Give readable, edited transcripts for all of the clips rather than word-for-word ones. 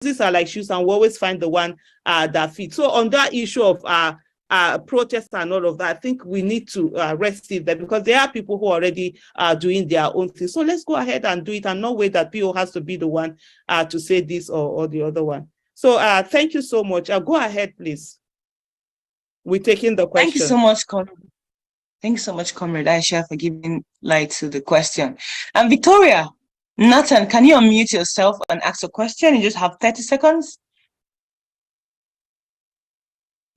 These are like shoes, and we always find the one that fits. So on that issue of protests and all of that, I think we need to rest it there, because there are people who already are doing their own thing. So let's go ahead and do it, and not wait that PO has to be the one to say this or the other one. So thank you so much. Go ahead, please. We're taking the question. Thank you so much, Comrade. Thank you so much, Comrade Aisha, for giving light to the question. And Victoria, Nathan, can you unmute yourself and ask a question? You just have 30 seconds.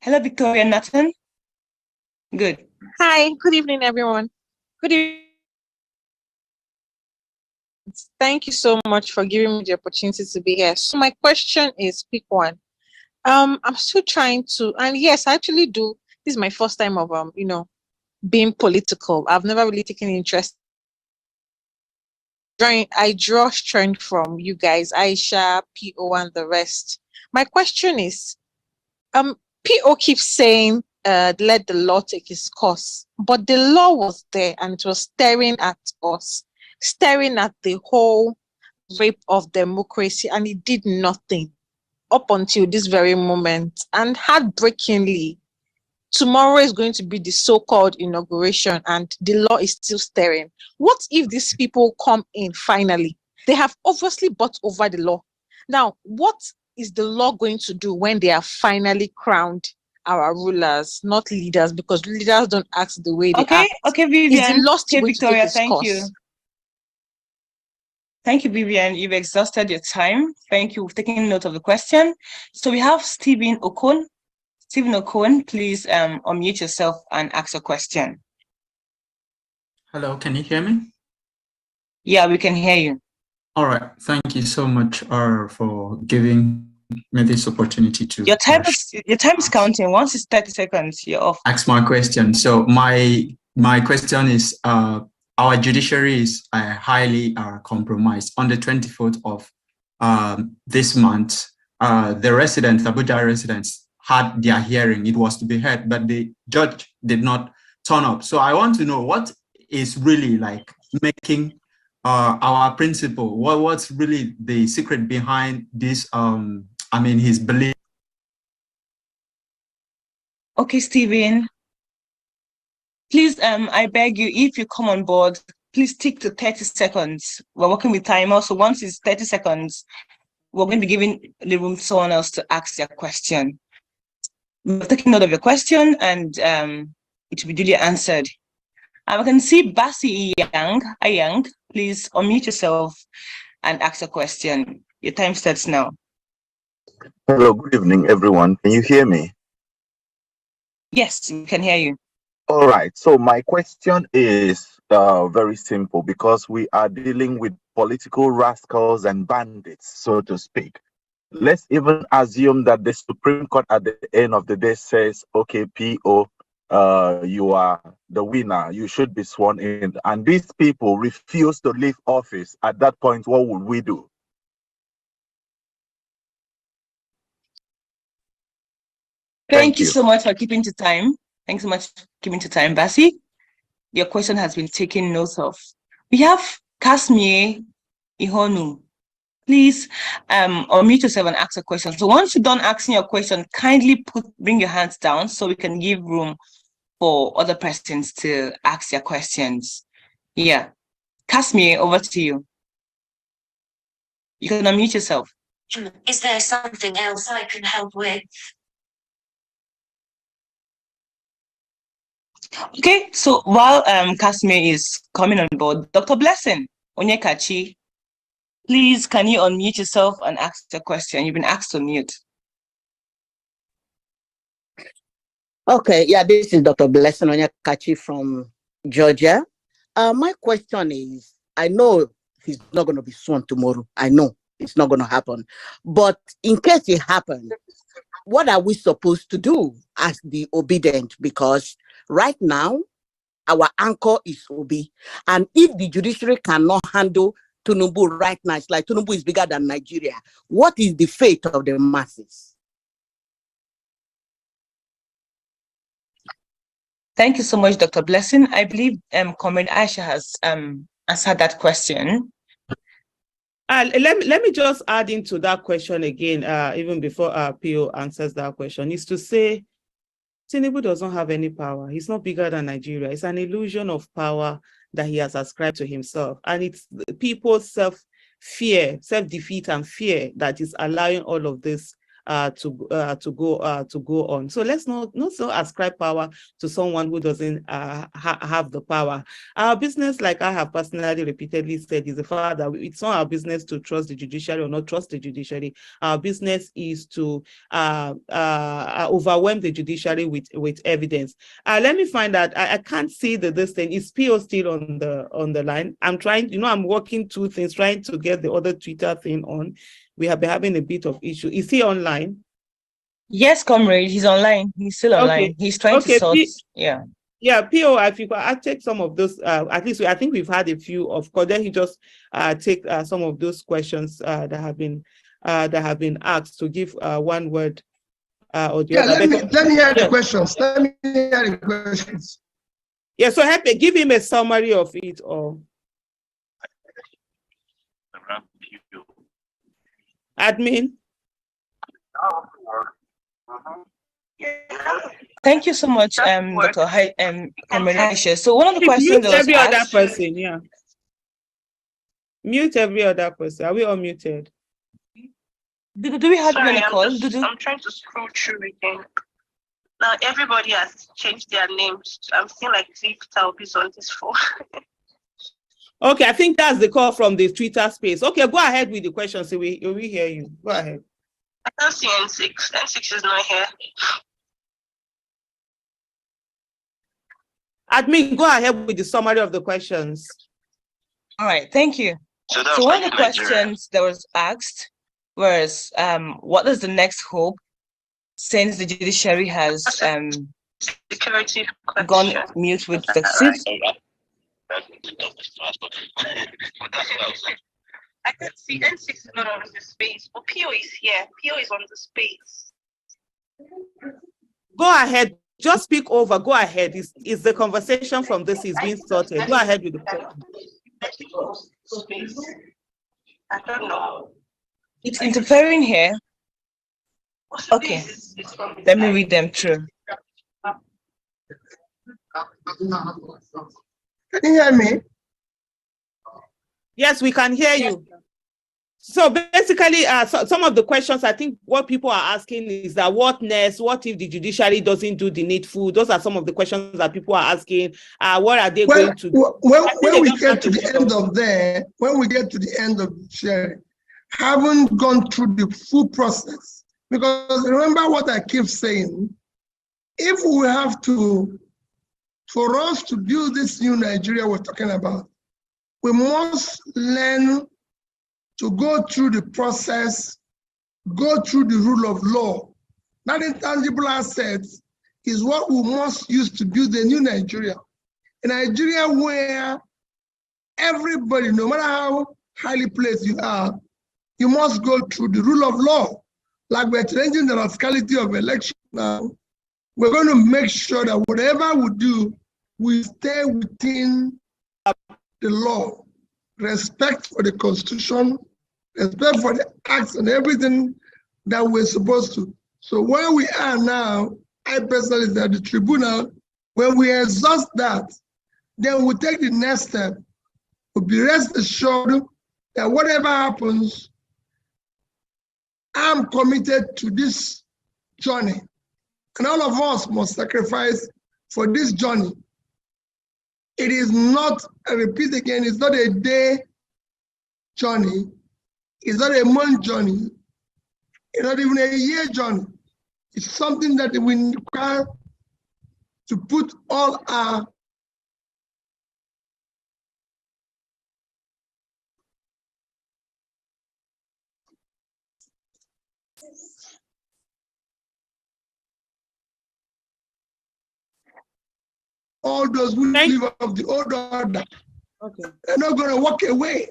Hello, Victoria, Nathan. Good. Hi, good evening, everyone. Good evening. Thank you so much for giving me the opportunity to be here. So my question is, pick one. I'm still trying to, and yes, I actually do. This is my first time of being political. I've never really taken interest. I draw strength from you guys, Aisha, PO, and the rest. My question is, PO keeps saying, let the law take its course, but the law was there and it was staring at us, staring at the whole rape of democracy, and it did nothing up until this very moment. And heartbreakingly, tomorrow is going to be the so-called inauguration and the law is still staring. What if these people come in finally? They have obviously bought over the law. Now, what is the law going to do when they are finally crowned our rulers, not leaders, because leaders don't act the way they act? Okay, Vivian. Is the law still going Victoria, to take its course? Thank you, Vivian. You've exhausted your time. Thank you for taking note of the question. So we have Stephen Okon. Stephen Okon, please unmute yourself and ask a question. Hello, can you hear me? Yeah, we can hear you. All right. Thank you so much for giving me this opportunity to. Your time is counting. Once it's 30 seconds, you're off. Ask my question. So my question is, our judiciary is highly compromised. On the 24th of this month, the residents, Abuja residents, had their hearing. It was to be heard, but the judge did not turn up. So I want to know what is really like making our principal, what's really the secret behind this, his belief. Okay, Stephen. Please, I beg you, if you come on board, please stick to 30 seconds. We're working with time. Also, once it's 30 seconds, we're going to be giving the room to someone else to ask their question. We're taking note of your question, and it will be duly answered. I can see Basi Ayang. Please unmute yourself and ask a question. Your time starts now. Hello, good evening, everyone. Can you hear me? Yes, we can hear you. All right. So my question is very simple, because we are dealing with political rascals and bandits, so to speak. Let's even assume that the Supreme Court at the end of the day says, okay, PO, you are the winner, you should be sworn in, and these people refuse to leave office. At that point, what would we do? Thank you so much for keeping to time. Thanks so much for keeping to time, Basi. Your question has been taken note of. We have Kasmie Ihonu. Please unmute yourself and ask a question. So once you're done asking your question, kindly bring your hands down so we can give room for other persons to ask their questions. Yeah. Kasmie, over to you. You can unmute yourself. Is there something else I can help with? Okay, so while Kasmie is coming on board, Dr. Blessing Onyekachi, please, can you unmute yourself and ask the question? You've been asked to mute. Okay, yeah, this is Dr. Blessing Onyekachi from Georgia. My question is, I know he's not going to be sworn tomorrow. I know it's not going to happen. But in case it happens, what are we supposed to do as the obedient? Because right now, our anchor is Obi. And if the judiciary cannot handle Tinubu right now, it's like Tinubu is bigger than Nigeria. What is the fate of the masses? Thank you so much, Dr. Blessing. I believe Comrade Aisha has answered that question. Let me just add into that question again, even before PO answers that question, is to say Tinubu does not have any power. He's not bigger than Nigeria. It's an illusion of power that he has ascribed to himself. And it's people's self-fear, self-defeat and fear that is allowing all of this to go on. So let's not so ascribe power to someone who doesn't have the power. Our business, like I have personally repeatedly said, is the fact that it's not our business to trust the judiciary or not trust the judiciary. Our business is to overwhelm the judiciary with evidence. Let me find out. I can't see this thing. Is PO still on the line? I'm trying, I'm working two things, trying to get the other Twitter thing on. We have been having a bit of issue. Is he online? Yes, comrade, he's online. He's still online. Okay. He's trying to sort. Yeah, PO, if you I take some of those, at least I think we've had a few. Of course, then he just take some of those questions that have been asked to give one word or the other. Let me hear the questions. Let me hear the questions. Yeah, so give him a summary of it all. Admin. Thank you so much, Dr. Aisha. So one of the questions that was every asked, other person, yeah. Mute every other person. Are we all muted? Do we have any call? I'm trying to scroll through again. Now everybody has changed their names. I'm seeing like 3 Talbis on this phone. Okay, I think that's the call from the Twitter space. Okay, go ahead with the question. So we hear you. Go ahead. I can't see N6. N6 is not here. Admin, go ahead with the summary of the questions. All right, thank you. So one of the questions that was asked was, what is the next hope since the judiciary has security gone mute with the seats? I can see N6 is not on the space, but PO is here. PO is on the space. Go ahead. Just speak over. Go ahead. Is the conversation from this is being sorted? Go ahead with the question. I don't know. It's interfering here. Okay. Let me read them through. Can you hear me? Yes, we can hear you. So basically, some of the questions, I think what people are asking is that what next? What if the judiciary doesn't do the needful? Those are some of the questions that people are asking. What are they going to do? When we get to the end of the sharing, haven't gone through the full process. Because remember what I keep saying, if we have to, for us to build this new Nigeria we're talking about, we must learn to go through the process, go through the rule of law. That intangible assets is what we must use to build a new Nigeria. A Nigeria where everybody, no matter how highly placed you are, you must go through the rule of law. Like we're changing the rascality of election now, we're going to make sure that whatever we do, we stay within the law, respect for the Constitution, respect for the acts and everything that we're supposed to. So where we are now, I personally say at the tribunal, when we exhaust that, then we'll take the next step. We'll be rest assured that whatever happens, I'm committed to this journey. And all of us must sacrifice for this journey. It is not, I repeat again, it's not a day journey. It's not a month journey. It's not even a year journey. It's something that we require to put all our all those who live of the old order. Okay. They're not going to walk away.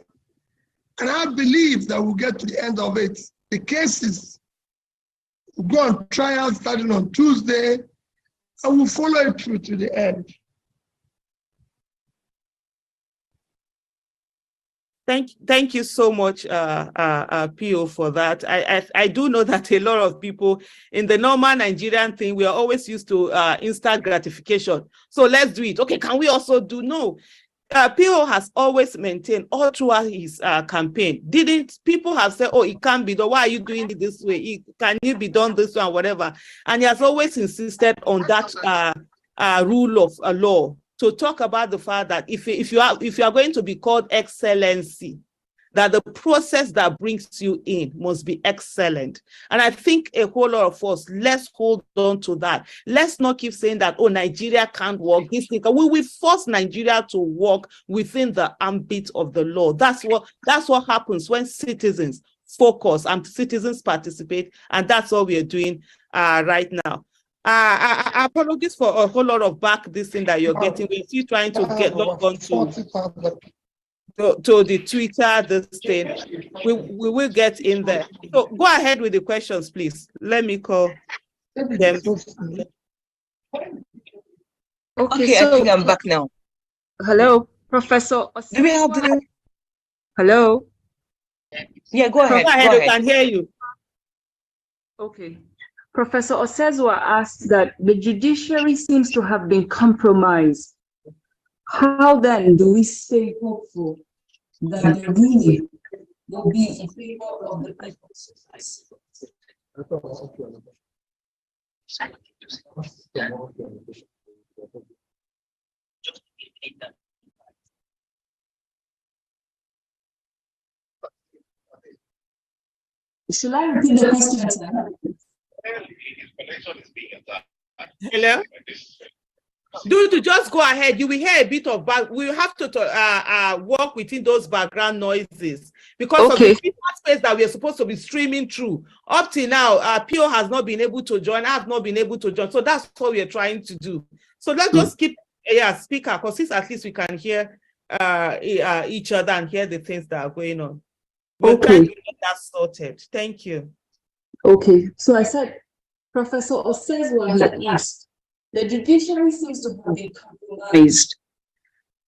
And I believe that we'll get to the end of it. The cases will go on trial starting on Tuesday, and we'll follow it through to the end. Thank you so much, Pio, for that. I do know that a lot of people in the normal Nigerian thing, we are always used to instant gratification. So let's do it. Okay, can we also do? No. Pio has always maintained all throughout his campaign. Didn't people have said, oh, it can't be done? Why are you doing it this way? Can it be done this way and whatever? And he has always insisted on that rule of law, to talk about the fact that if you are going to be called excellency, that the process that brings you in must be excellent. And I think a whole lot of us, let's hold on to that. Let's not keep saying that, oh, Nigeria can't work. This thing, we will force Nigeria to work within the ambit of the law. That's what happens when citizens focus and citizens participate. And that's what we are doing right now. Apologies for a whole lot of back this thing that you're getting. We're still trying to log on to the Twitter, this thing. We will get in there. So go ahead with the questions, please. Let me call them. Okay, so I think I'm back now. Hello, Professor. Do we have the... Hello? Yeah, go ahead. Go ahead, we can hear you. Okay. Professor Osezwa asked that the judiciary seems to have been compromised. How then do we stay hopeful that the ruling will be in favor of the people? Should I repeat the question, sir? Hello? Do just go ahead. You will hear a bit of back. We have to work within those background noises because of the space that we are supposed to be streaming through. Up till now, Pio has not been able to join. I have not been able to join. So that's what we are trying to do. So let's just keep speaker, because at least we can hear each other and hear the things that are going on. We're trying to get that sorted. Thank you. Okay, so I said, Professor Osezwa had asked, the judiciary seems to have been compromised.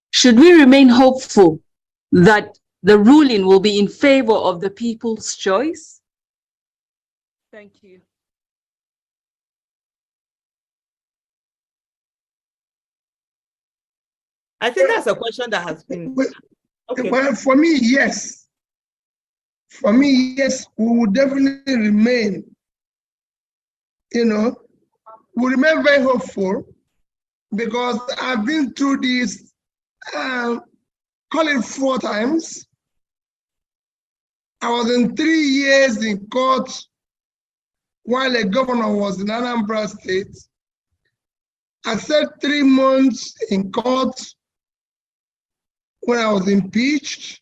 Should we remain hopeful that the ruling will be in favor of the people's choice? Thank you. I think that's a question that has been... Okay. Well, for me, yes. For me, yes, we will definitely remain, we remain very hopeful because I've been through this, call it 4 times. I was in 3 years in court while a governor was in Anambra State. I said 3 months in court when I was impeached.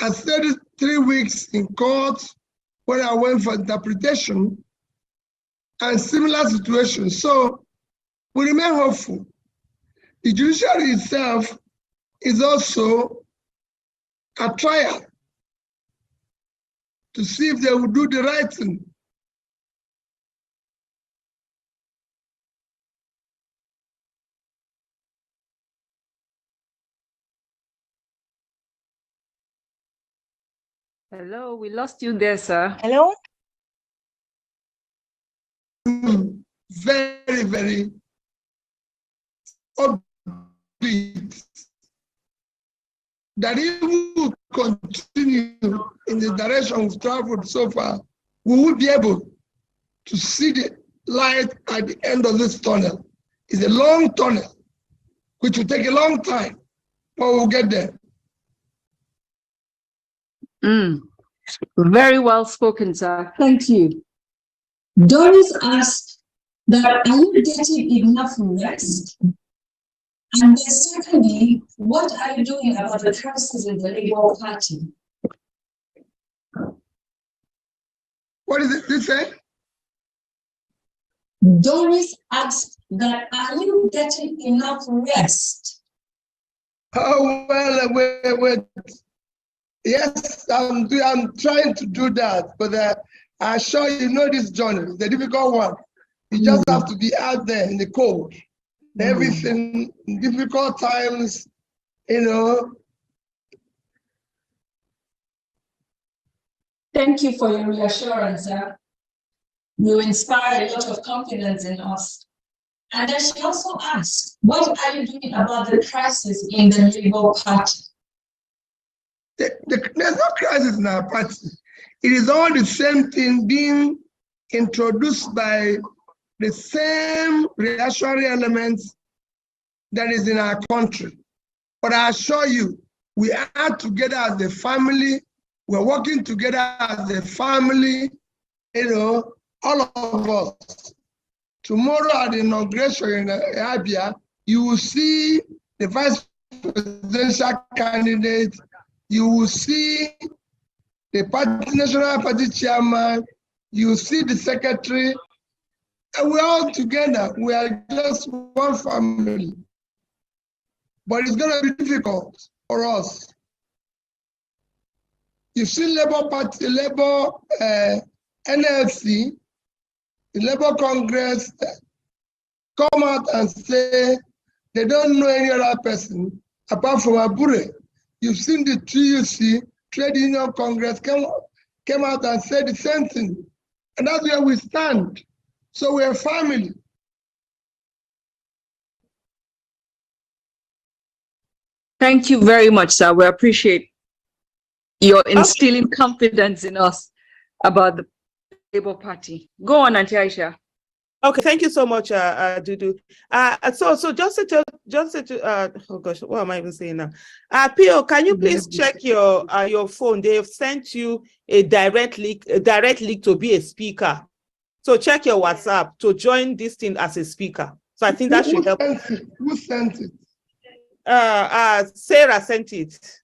I said 3 weeks in court when I went for interpretation, and similar situations. So we remain hopeful. The judiciary itself is also a trial to see if they will do the right thing. Hello, we lost you there, sir. Hello? Very, very upbeat that if we continue in the direction we've traveled so far, we will be able to see the light at the end of this tunnel. It's a long tunnel, which will take a long time, but we'll get there. Very well spoken, sir. Thank you. Doris asked that, are you getting enough rest? And then secondly, what are you doing about the crisis in the Labour Party? What is it this say? Doris asked that, are you getting enough rest? Oh, well, yes, I'm trying to do that, but I assure you, this journey is a difficult one. You just have to be out there in the cold. Everything, difficult times, Thank you for your reassurance. You inspire a lot of confidence in us. And then she also asked, what are you doing about the crisis in the Labour Party? There's no crisis in our party. It is all the same thing being introduced by the same reactionary elements that is in our country. But I assure you, we are together as a family. We're working together as a family, all of us. Tomorrow at the inauguration in Abia, you will see the vice presidential candidate, you will see the national party chairman, you will see the secretary, and we're all together. We are just one family. But it's going to be difficult for us. You see Labour Party, Labour NLC, the Labour Congress come out and say they don't know any other person apart from Abure. You've seen the TUC, Trade Union Congress, came out and said the same thing. And that's where we stand. So we're a family. Thank you very much, sir. We appreciate your instilling confidence in us about the Labour Party. Go on, Auntie Aisha. Okay, thank you so much, Dudu. So just to oh gosh, what am I even saying now? Pio, can you please check your phone? They have sent you a direct link to be a speaker. So check your WhatsApp to join this thing as a speaker. So I think that should help. Who sent it? Sarah sent it.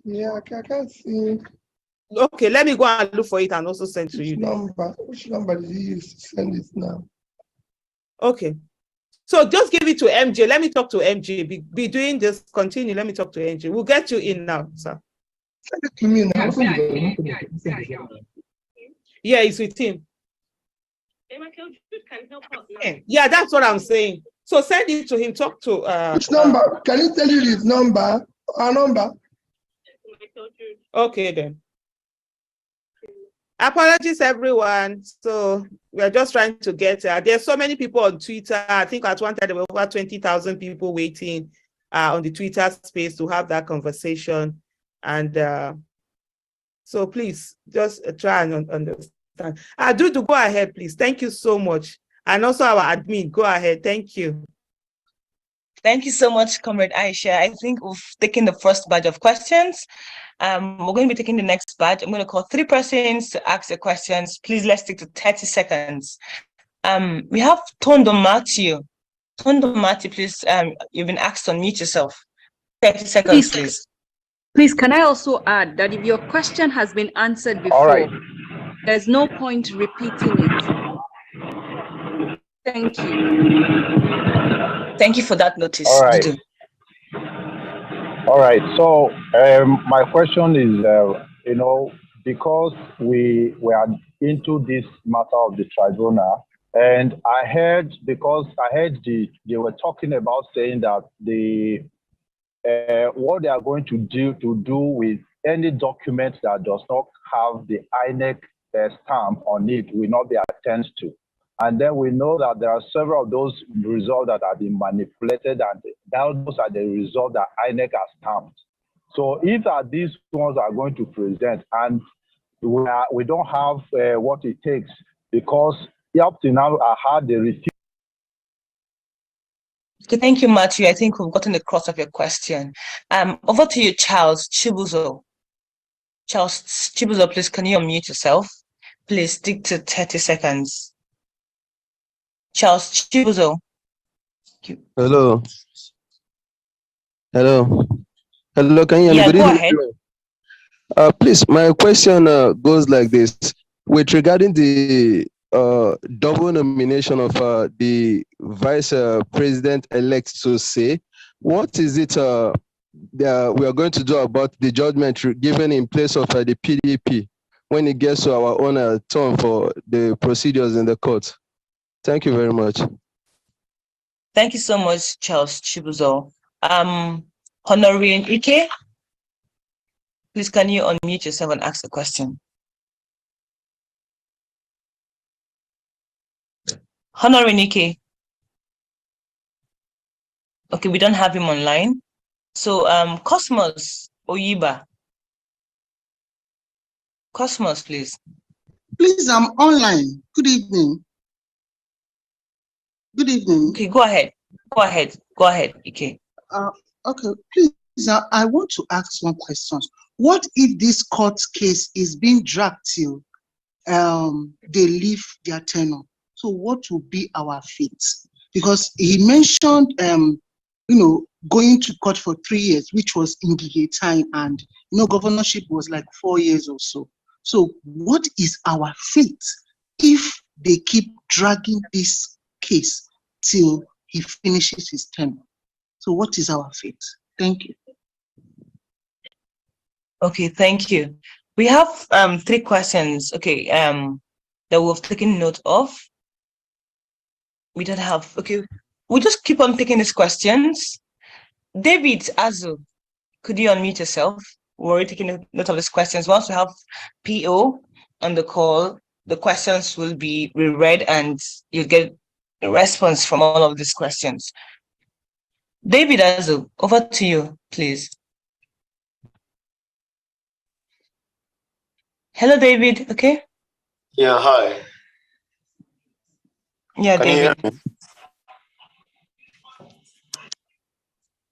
Yeah, I can't see. Okay, let me go and look for it and also send to you. Which number did you use to send it now? Okay. So just give it to MJ. Let me talk to MJ. Be doing this. Continue. Let me talk to MJ. We'll get you in now, sir. Send it to me now. Yeah, it's with him. Yeah, that's what I'm saying. So send it to him. Talk to which number? Can you tell you his number? Our number? Okay then. Apologies, everyone. So we're just trying to get there's so many people on Twitter. I think at one time there were over 20,000 people waiting on the Twitter space to have that conversation. And so please just try and understand. Dudu, go ahead, please. Thank you so much. And also our admin, go ahead. Thank you. Thank you so much, Comrade Aisha. I think we've taken the first batch of questions. We're going to be taking the next batch. I'm going to call 3 persons to ask the questions. Please, let's stick to 30 seconds. We have Tondo Matthew. Tondo Matthew, please, you've been asked to unmute yourself. 30 seconds, please. Please, can I also add that if your question has been answered before, there's no point repeating it. Thank you. Thank you for that notice. All right. All right. So my question is, because we are into this matter of the tribunal, and I heard they were talking about saying that what they are going to do with any document that does not have the INEC stamp on it will not be attended to. And then we know that there are several of those results that have been manipulated, and those are the results that INEC has stamped. So if these ones are going to present, and we don't have what it takes, because up to now I had the refuse. Okay, thank you, Matthew. I think we've gotten the crux of your question. Over to you, Charles Chibuzo. Charles Chibuzo, please, can you unmute yourself? Please stick to 30 seconds. Charles Chibuzo. Hello. Hello. Hello, can you hear me? Yeah, go ahead. Please, my question goes like this. With regarding the double nomination of the vice president-elect to say, what is it we are going to do about the judgment given in place of the PDP when it gets to our own turn for the procedures in the court? Thank you very much. Thank you so much, Charles Chibuzo. Honorine Ike, please can you unmute yourself and ask the question? Honorary Nike. Okay, we don't have him online. So Cosmos Oyiba. Cosmos, please. Please, I'm online. Good evening. Good evening. Okay, go ahead. Go ahead, Ike. Okay, please, I want to ask one question. What if this court case is being dragged till they leave their tenure? So what will be our fate? Because he mentioned, going to court for 3 years, which was in the time, and governorship was like 4 years or so. So what is our fate if they keep dragging this case till he finishes his tenure? So what is our fate? Thank you. Okay, thank you. We have 3 questions, okay, that we've taken note of. We don't have, okay, we'll just keep on taking these questions. David Azu, could you unmute yourself? We're already taking note of these questions. Once we have PO on the call, the questions will be reread and you'll get a response from all of these questions. David Azu, over to you, please. Hello, David. Okay. Yeah, hi. Yeah, Can David. you hear me?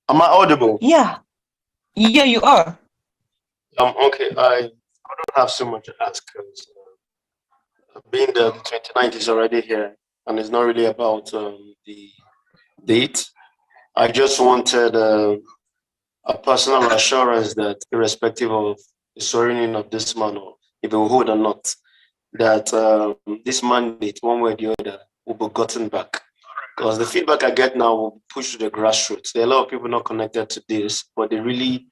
Am I audible? Yeah. Yeah, you are. Okay. I don't have so much to ask because being the 29th is already here, and it's not really about the date. I just wanted a personal assurance that, irrespective of the swearing in of this man, or if it will hold or not, that this mandate, one way or the other, will be gotten back. Because the feedback I get now will push to the grassroots. There are a lot of people not connected to this, but they really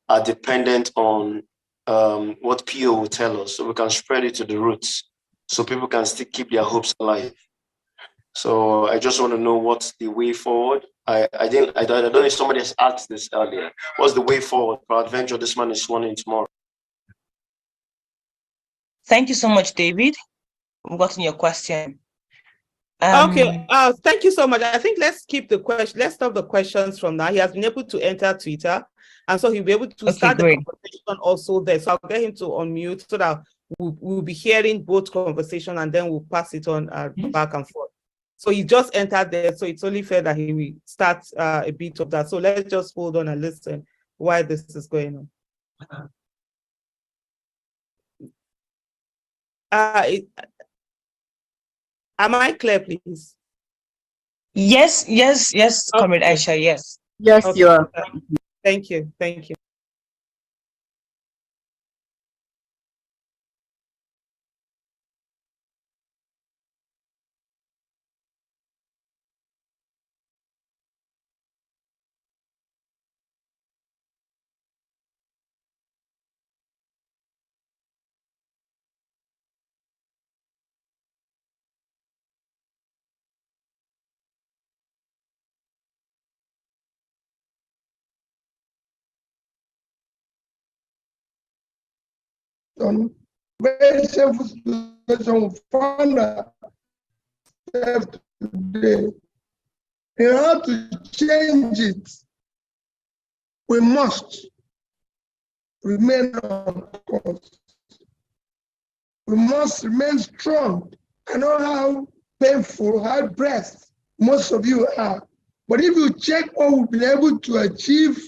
are dependent on what PO will tell us, so we can spread it to the roots, so people can still keep their hopes alive. So I just want to know what's the way forward. I don't know if somebody has asked this earlier. What's the way forward? Peradventure, this man is sworn in tomorrow. Thank you so much, David. We've gotten your question. Okay. Thank you so much. I think let's keep the question. Let's stop the questions from now. He has been able to enter Twitter, and so he'll be able to start the conversation also there. So I'll get him to unmute so that we'll be hearing both conversation, and then we'll pass it on back and forth. So he just entered there, so it's only fair that he will start a bit of that. So let's just hold on and listen while this is going on. Am I clear, please? Yes, Comrade Aisha, yes. Yes, okay. You are. Thank you. Very shameful situation we found ourselves today. In order to change it, we must remain on course. We must remain strong. I know how painful, how pressed most of you are. But if you check what we've been able to achieve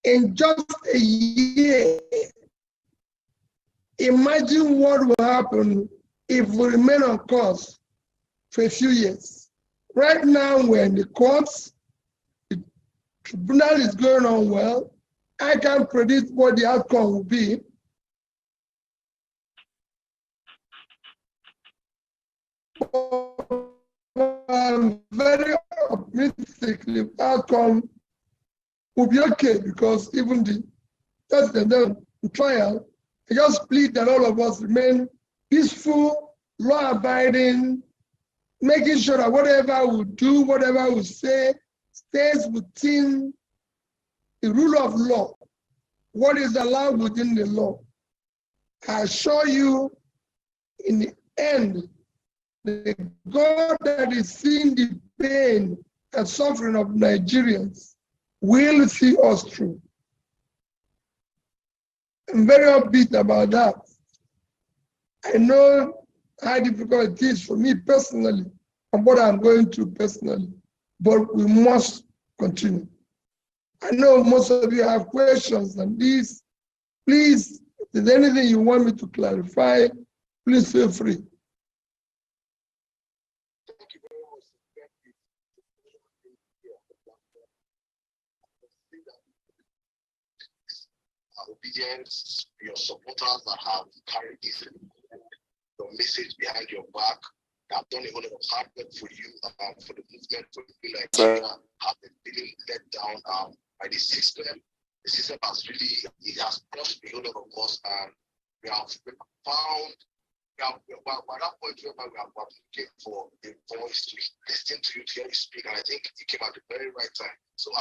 in just a year, imagine what will happen if we remain on course for a few years. Right now, we're in the courts. The tribunal is going on well. I can't predict what the outcome will be. I'm very optimistic the outcome will be okay, because even the trial, I just plead that all of us remain peaceful, law-abiding, making sure that whatever we do, whatever we say, stays within the rule of law, what is allowed within the law. I assure you, in the end, The God that is seeing the pain and suffering of Nigerians will see us through. I'm very upbeat about that. I know how difficult it is for me personally and what I'm going through personally, but we must continue. I know most of you have questions on this. Please, if there's anything you want me to clarify, please feel free. Obedience, your supporters that have carried this, your message behind your back, that have done a whole lot of hard work for you, for the movement, for the Nigeria, have been feeling let down by the system. The system has really, it has crushed a whole lot of us, and we have found, we're at that point where we are looking for a voice to listen to you, to hear you speak, and I think it came at the very right time. So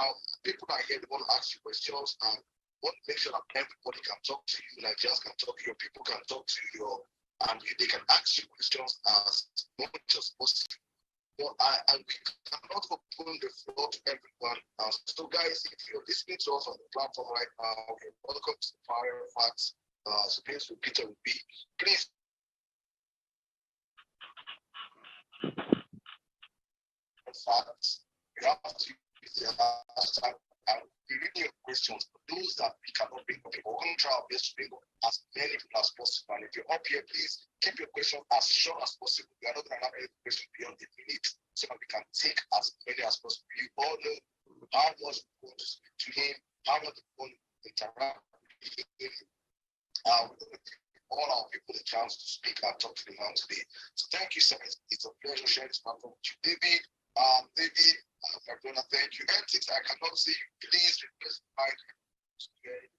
people are here, they want to ask you questions, and want to make sure that everybody can talk to you, Nigerians can talk to you, people can talk to you, and they can ask you questions as much as possible. But we cannot open the floor to everyone. So guys, if you're listening to us on the platform right now, you're welcome to the Fire Facts. Space with Peter will be. Please. Facts. We have to use the hashtag. We reading your questions, but those that we cannot bring up, we're going to try our best to bring up as many people as possible. And if you're up here, please keep your questions as short as possible. We are not going to have any questions beyond a minute so that we can take as many as possible. You all know how much we want to speak to him, how much we want to interact with him. We're going to give all our people the chance to speak and talk to the man today. So thank you, sir. It's a pleasure sharing this platform with you, David. David, my brother, thank you. Ethics, I cannot see you. Please request my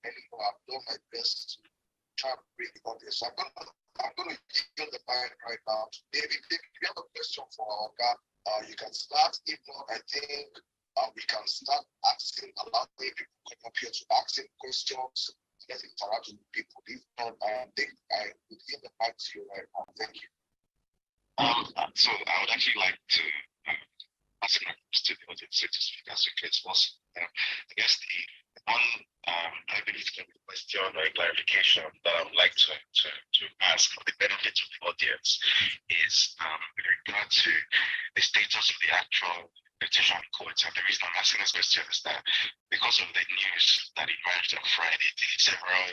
anymore. I've done my best to try to bring the audience. So I'm going to yield the mic right now to David. David, if you have a question for our guy, you can start. If not, I think we can start asking, allow people to come up here to ask him questions, let's interact with people. If not, I would give the mic to you right now. Thank you. So I would actually like to ask my question to the audience to speak as quickly as possible. I guess the one I believe can be a question or a clarification that I would like to ask for the benefit of the audience is with regard to the status of the actual petition courts. And the reason I'm asking this question is that because of the news that emerged on Friday, several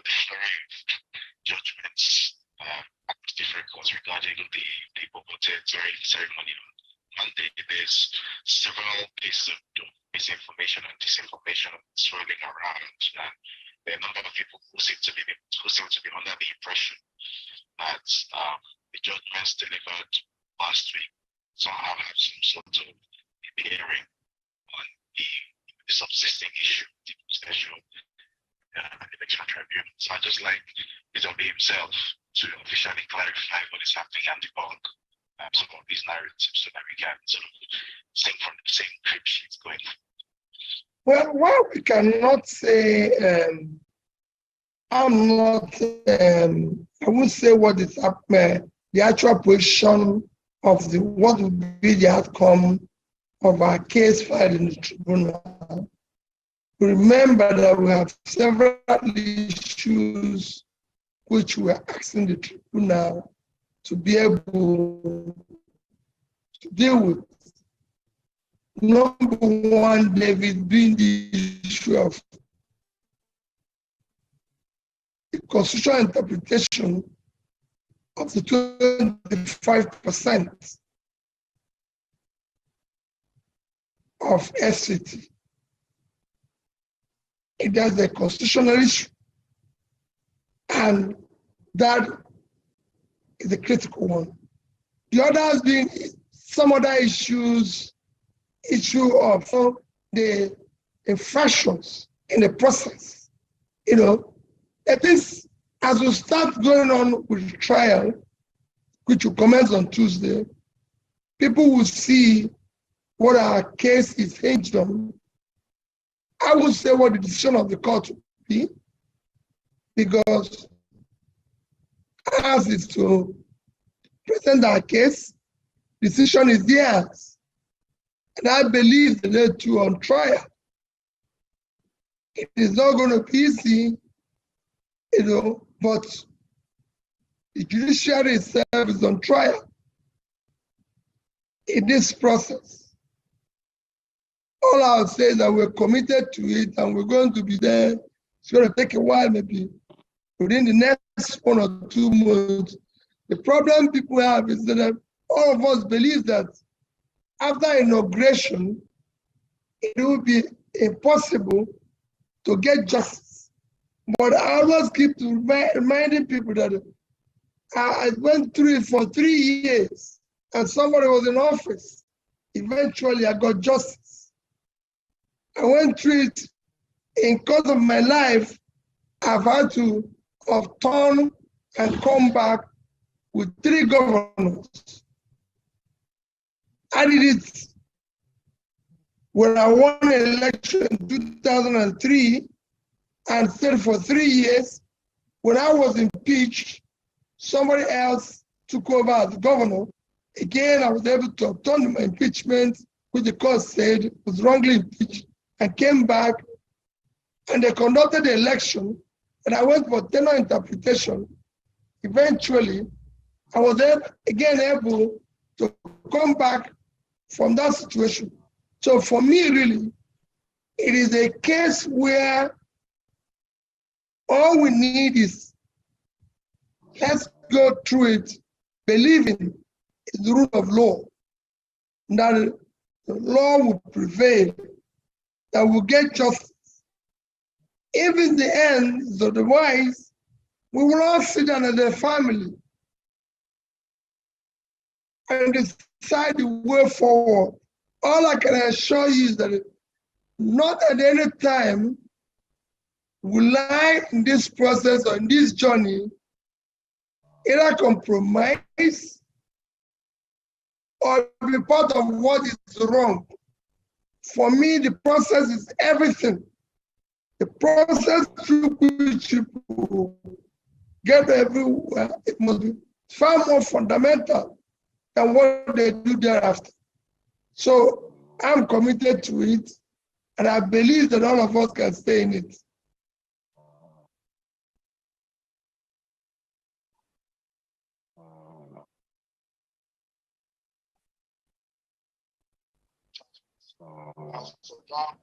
judgments at different courts regarding the purported ceremony on Monday, there's several pieces of misinformation and disinformation swirling around, and there are a number of people who seem to be under the impression that the judgments delivered last week somehow have some sort of bearing on the subsisting issue, the presidential election tribunal. So I'd just like Peter Obi himself to officially clarify what is happening and debunk some of these narratives so that we can sort of sing from the same crib sheets going forward. Well, while we cannot say, I won't say what is happening, the actual position of what would be the outcome of our case filed in the tribunal. Remember that we have several issues which we are asking the tribunal to be able to deal with. Number one, David, being the issue of the constitutional interpretation of the 25% of SCT. It is a constitutional issue, and that is a critical one. The others being some other issues, issue of the infractions in the process. You know, at least as we start going on with the trial, which will commence on Tuesday, people will see what our case is hinged on. I will say what the decision of the court will be, because ours is to present our case decision is theirs. And I believe that they're two on trial. It is not going to be easy, but the judiciary itself is on trial in this process. All I'll say is that we're committed to it and we're going to be there. It's going to take a while, maybe within the next 1 or 2 months. The problem people have is that all of us believe that after inauguration, it will be impossible to get justice. But I always keep reminding people that I went through it for 3 years and somebody was in office. Eventually, I got justice. I went through it in course of my life. I've had to turn and come back with 3 governors. I did it when I won an election in 2003 and stayed for 3 years. When I was impeached, somebody else took over as governor. Again, I was able to obtain my impeachment, which the court said was wrongly impeached, and came back, and they conducted the election, and I went for tenor interpretation. Eventually, I was again able to come back from that situation. So for me, really, it is a case where all we need is, let's go through it, believing in the rule of law, that the law will prevail, that we'll get justice. If in the end is otherwise, we will all sit down as a family and decide the way forward. All I can assure you is that not at any time will I, in this process or in this journey, either compromise or be part of what is wrong. For me, the process is everything. The process through which people get everywhere, it must be far more fundamental than what they do thereafter. So I'm committed to it, and I believe that all of us can stay in it. So now,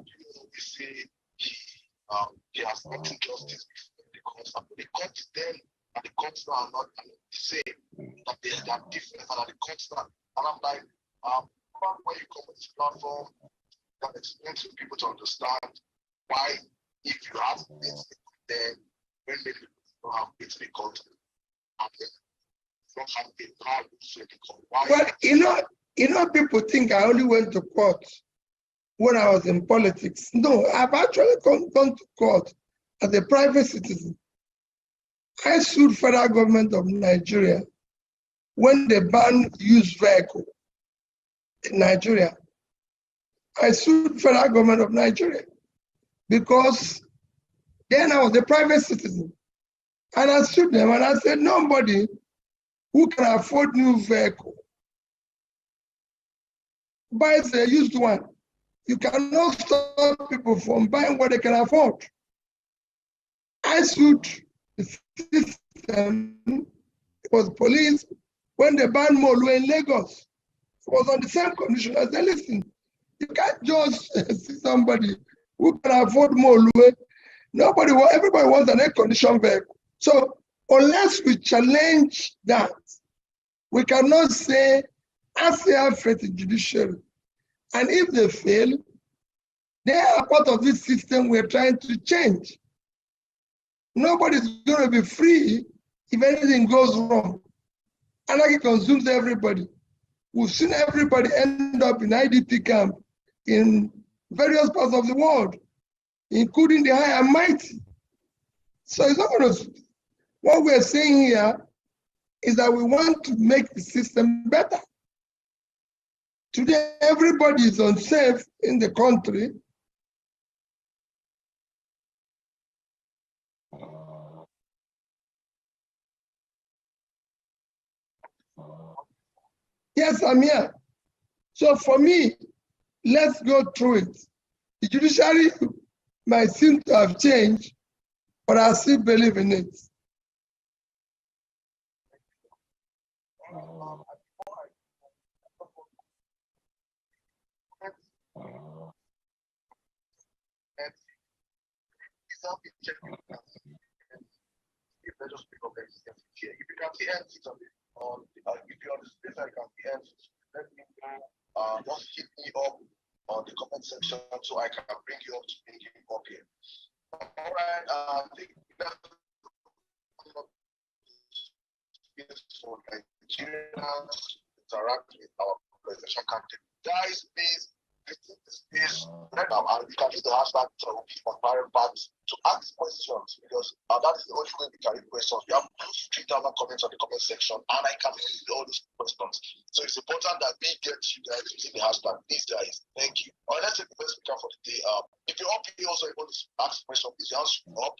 we see he has gotten justice before the courts. The courts then and the courts now are not the same. That they are different, and the courts now. And I'm like, when you come on this platform, that explains to people to understand why, if you have it, then when many people don't have it, they come to and then don't have it, how so they come. Why? Well, people think I only went to court when I was in politics. No, I've actually gone to court as a private citizen. I sued federal government of Nigeria when they banned used vehicle in Nigeria. I sued federal government of Nigeria because then I was a private citizen. And I sued them and I said, nobody who can afford new vehicle buys a used one. You cannot stop people from buying what they can afford. I sued the system. It was police when they banned Molu in Lagos. It was on the same condition. I said, listen, you can't just see somebody who can afford Molu. Everybody wants an air-conditioned vehicle. So unless we challenge that, we cannot say, as they have faith in judiciary. And if they fail, they are part of this system we're trying to change. Nobody's going to be free if anything goes wrong. Anarchy consumes everybody. We've seen everybody end up in IDP camp in various parts of the world, including the high and mighty. So it's not going to. What we're saying here is that we want to make the system better. Today, everybody is unsafe in the country. Yes, I'm here. So for me, let's go through it. The judiciary might seem to have changed, but I still believe in it. If you can see answers on it, if you're on the space, I can see answers. Let me know. Just hit me up on the comment section so I can bring you up to bring you up here. All right. I think that's for Nigerians interact with our presidential candidate. Guys, please. This is right now, and you can use the hashtag to on parts to ask questions because that is the only way we can read questions. We have 3,000 comments on the comment section, and I can read all these questions. So it's important that we get you guys using the hashtag. These guys, thank you. All right, let's take the first speaker for the day. If you're up here also able to ask a question, please answer up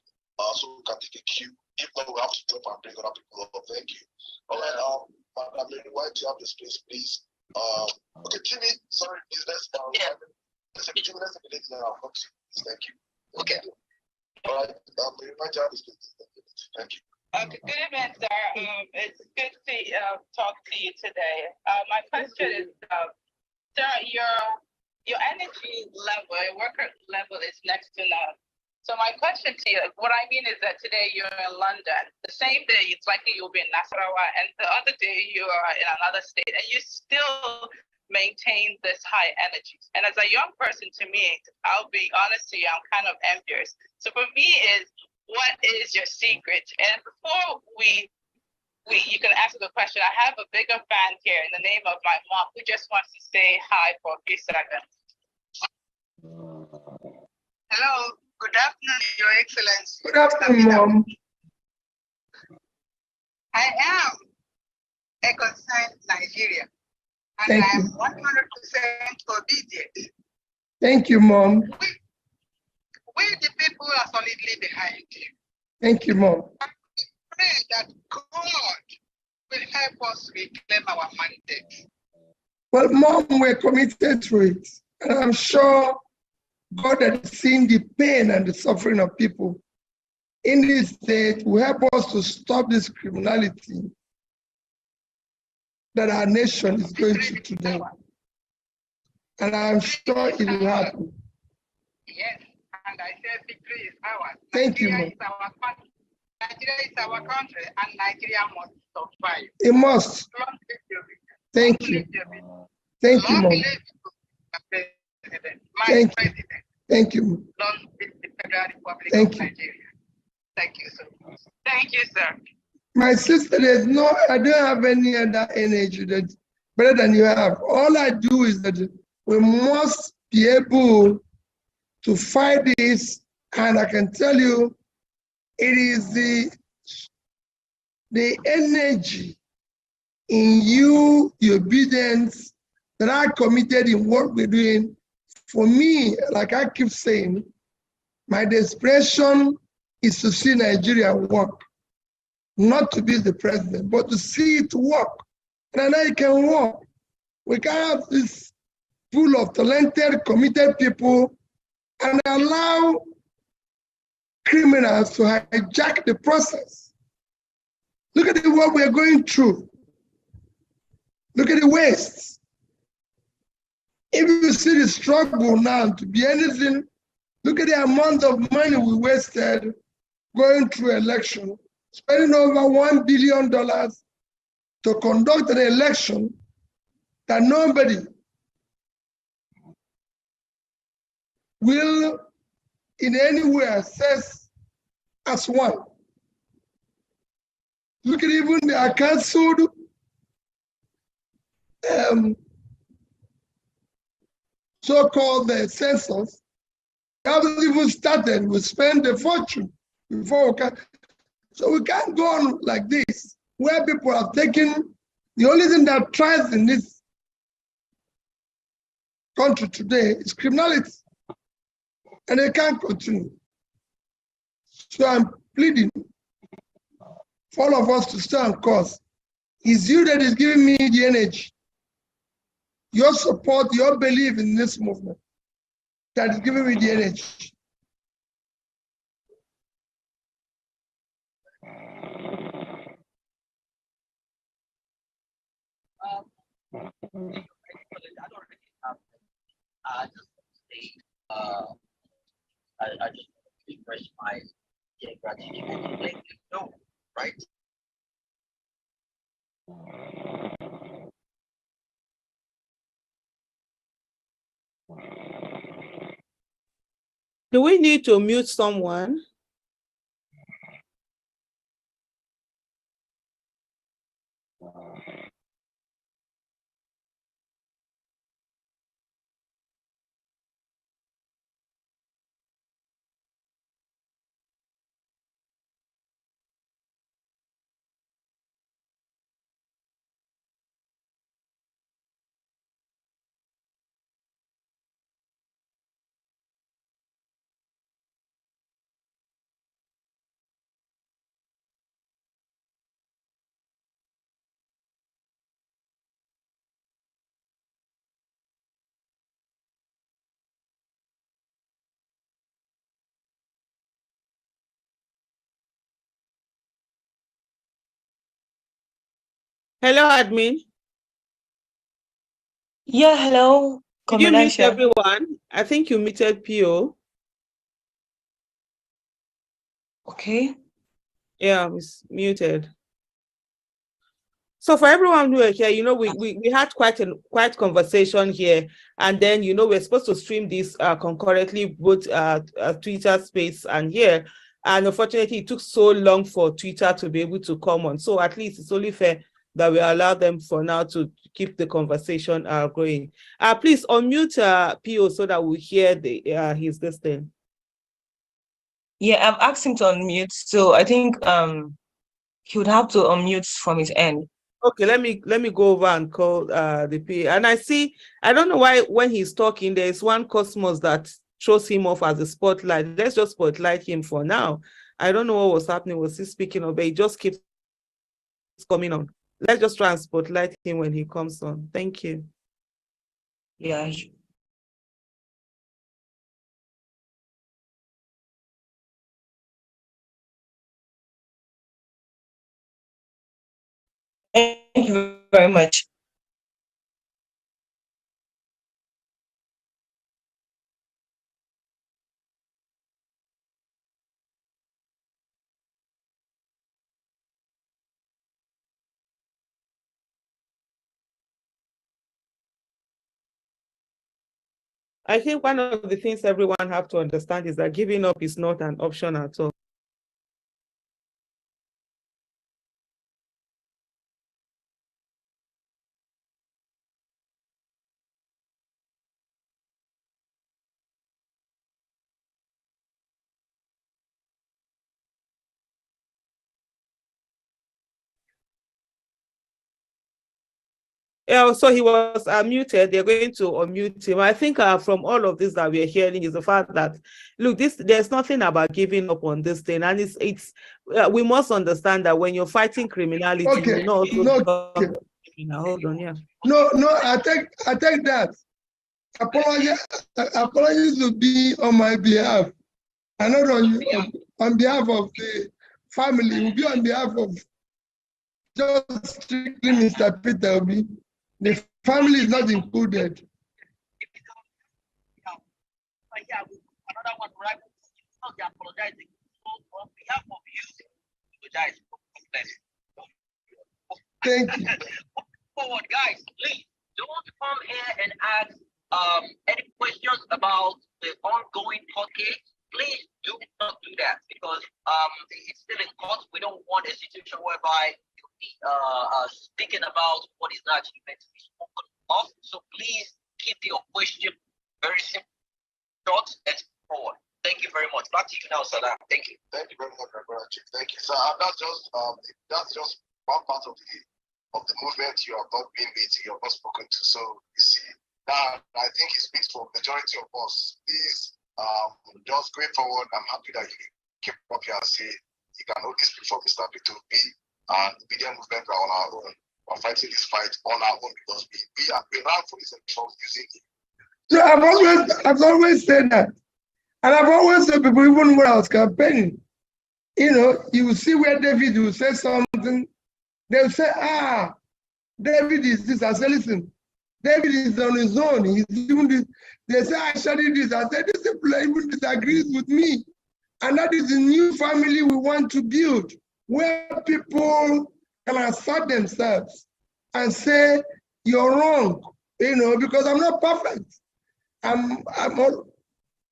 so we can take a cue. If not, we have to drop and bring other people up. Thank you. All right, Madam Lady, why do you have the space, please? Okay, Jimmy, sorry, please, let's Jimmy, let's take the ladies now. Thank you. Okay. All right, you might have the space. Thank you. Okay, good evening, sir. It's good to talk to you today. My question is, sir, your energy level, your worker level is next to none. So my question to you, what I mean is that today you're in London. The same day, it's likely you'll be in Nasarawa, and the other day you are in another state, and you still maintain this high energy. And as a young person, to me, I'll be honest to you, I'm kind of envious. So for me, what is your secret? And before you can answer the question, I have a bigger fan here in the name of my mom who just wants to say hi for a few seconds. Hello. Good afternoon, Your Excellency. Good afternoon, Mom. I am a concerned Nigerian, and Thank I am you. 100% obedient. Thank you, Mom. We the people are solidly behind you. Thank you, Mom. I pray that God will help us reclaim our mandate. Well, Mom, we're committed to it, and I'm sure God has seen the pain and the suffering of people in this state will help us to stop this criminality that our nation is going through today. And I'm sure it will happen. Yes, and I said victory is ours. Thank you, Nigeria Mom. is our country. Nigeria is our country, and Nigeria must survive. It must. Long live your victory. Thank you. Thank you, Long Mom. live President, my Thank you. president. Thank you. Long live the Federal Republic Thank of you. Nigeria. Thank you so much. Thank you, sir. My sister, I don't have any other energy that better than you have. All I do is that we must be able to fight this, and I can tell you, it is the energy in you, the obedience that are committed in what we're doing. For me, like I keep saying, my desperation is to see Nigeria work, not to be the president, but to see it work. And I know it can work. We can have this pool of talented, committed people and allow criminals to hijack the process. Look at what we're going through. Look at the waste. If you see the struggle now to be anything, look at the amount of money we wasted going through election, spending over $1 billion to conduct an election that nobody will in any way assess as one. Look at even the cancelled so-called census. They haven't even started. We spend a fortune before we can. So we can't go on like this, where people are taking the only thing that thrives in this country today is criminality. And they can't continue. So I'm pleading for all of us to stay on course. It's you that is giving me the energy. your support, your belief in this movement that is giving me the energy. I just express my gratitude and let them know, right? Do we need to mute someone? Hello, admin. Yeah, hello. Did you mute Komedansha. everyone? I think you muted PO. Okay. Yeah, it's muted. So for everyone who are here, you know, we had quite conversation here, and then you know we're supposed to stream this concurrently, both Twitter Space and here, and unfortunately it took so long for Twitter to be able to come on. So at least it's only fair that we allow them for now to keep the conversation going. Please unmute PO so that we hear his this thing. Yeah, I've asked him to unmute, so I think he would have to unmute from his end. Okay, let me go over and call the PA. And I don't know why when he's talking, there's one Cosmos that shows him off as a spotlight. Let's just spotlight him for now. I don't know what was happening. Was he speaking of it? He just keeps coming on. Let's just try and spotlight him when he comes on. Thank you. Yeah. Thank you very much. I think one of the things everyone have to understand is that giving up is not an option at all. Yeah, so he was muted. They're going to unmute him. I think from all of this that we're hearing is the fact that, look, there's nothing about giving up on this thing, and it's we must understand that when you're fighting criminality, Okay. you know, Okay. Hold on, yeah. No, I take that. Apologies will be on my behalf. And not on behalf of the family, will be on behalf of just strictly Mr. Peter Obi. The family is not included. Another one, right? Apologizing on behalf of you. Thank you. Forward, guys, please don't come here and ask any questions about the ongoing court case. Please do not do that because it's still in court. We don't want a situation whereby you'll be speaking about what is not actually meant to be spoken of. So please keep your question very simple, short, and forward. Thank you very much. Back to you now, Salah. Thank you. Thank you very much, my brother Chief. Thank you. So that's just one part of the movement you have not been meeting, you have not spoken to. So you see, that I think it speaks for majority of us. Please, just going forward, I'm happy that you keep up here and say you can only speak for Mr. P2P and the media movement are on our own. we're fighting this fight on our own because we ran for this election using it. So I've always said that. And I've always said people, even when I was campaigning, you know, you will see where David will say something, they'll say, David is this. I say, listen, David is on his own. He's doing this. They say, I studied this. I said, this people even disagrees with me. And that is the new family we want to build, where people can assert themselves and say, you're wrong, you know, because I'm not perfect. I'm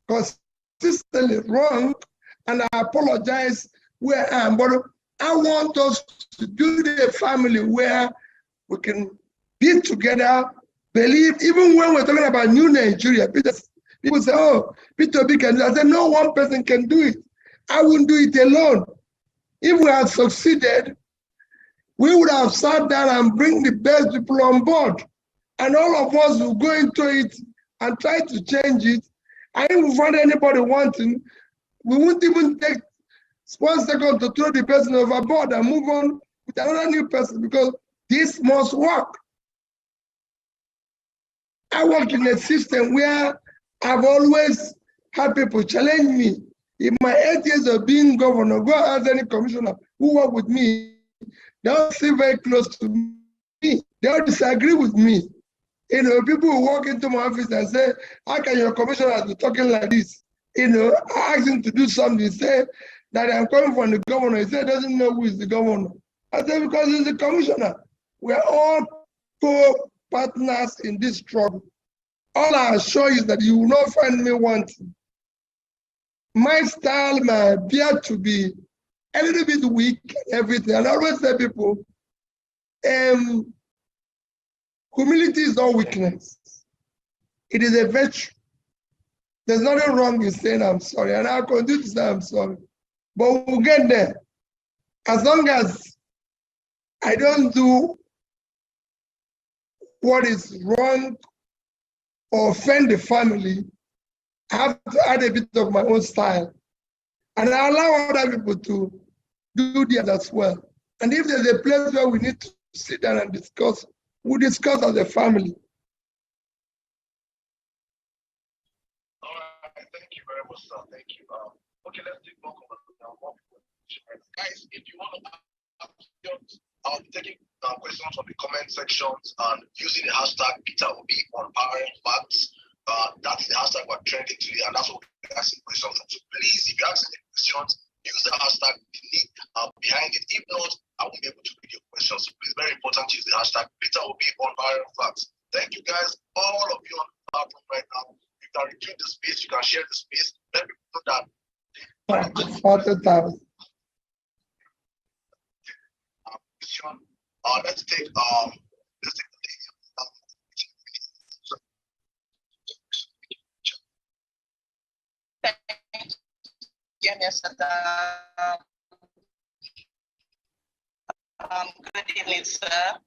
consistently wrong, and I apologize where I am. But I want us to build a family where we can be together, believe, even when we're talking about new Nigeria, people say, oh, Peter Obi can do it. I said, no one person can do it. I wouldn't do it alone. If we had succeeded, we would have sat down and bring the best people on board. And all of us will go into it and try to change it. And if we find anybody wanting, we won't even take 1 second to throw the person overboard and move on with another new person, because this must work. I work in a system where I've always had people challenge me. In my 8 years of being governor, go ask any commissioner who work with me, they all sit very close to me. They all disagree with me. You know, people who walk into my office and say, how can your commissioner be talking like this? You know, I ask him to do something, he say that I'm coming from the governor. He said, doesn't know who is the governor. I said, because he's the commissioner. We're all co-partners in this struggle. All I assure you is that you will not find me wanting. My style may appear to be a little bit weak and everything. And I always tell people, humility is not weakness. It is a virtue. There's nothing wrong in saying I'm sorry, and I'll continue to say I'm sorry. But we'll get there. As long as I don't do what is wrong or offend the family, I have to add a bit of my own style. And I allow other people to do theirs as well. And if there's a place where we need to sit down and discuss, we'll discuss as a family. All right, thank you very much, sir. Thank you. Okay, let's take more questions. Guys, if you want to ask questions, I'll be taking questions from the comment sections and using the hashtag Peter Obi on Powering Facts. That's the hashtag we're trending today, and that's what we're asking questions from. So please, if you ask any questions, use the hashtag behind it. If not, I won't be able to read your questions. So please, very important, use the hashtag Peter Obi on Powering Facts. Thank you, guys. All of you on the platform right now. You can retweet the space, you can share the space. Let people know that. Let's take good evening, sir.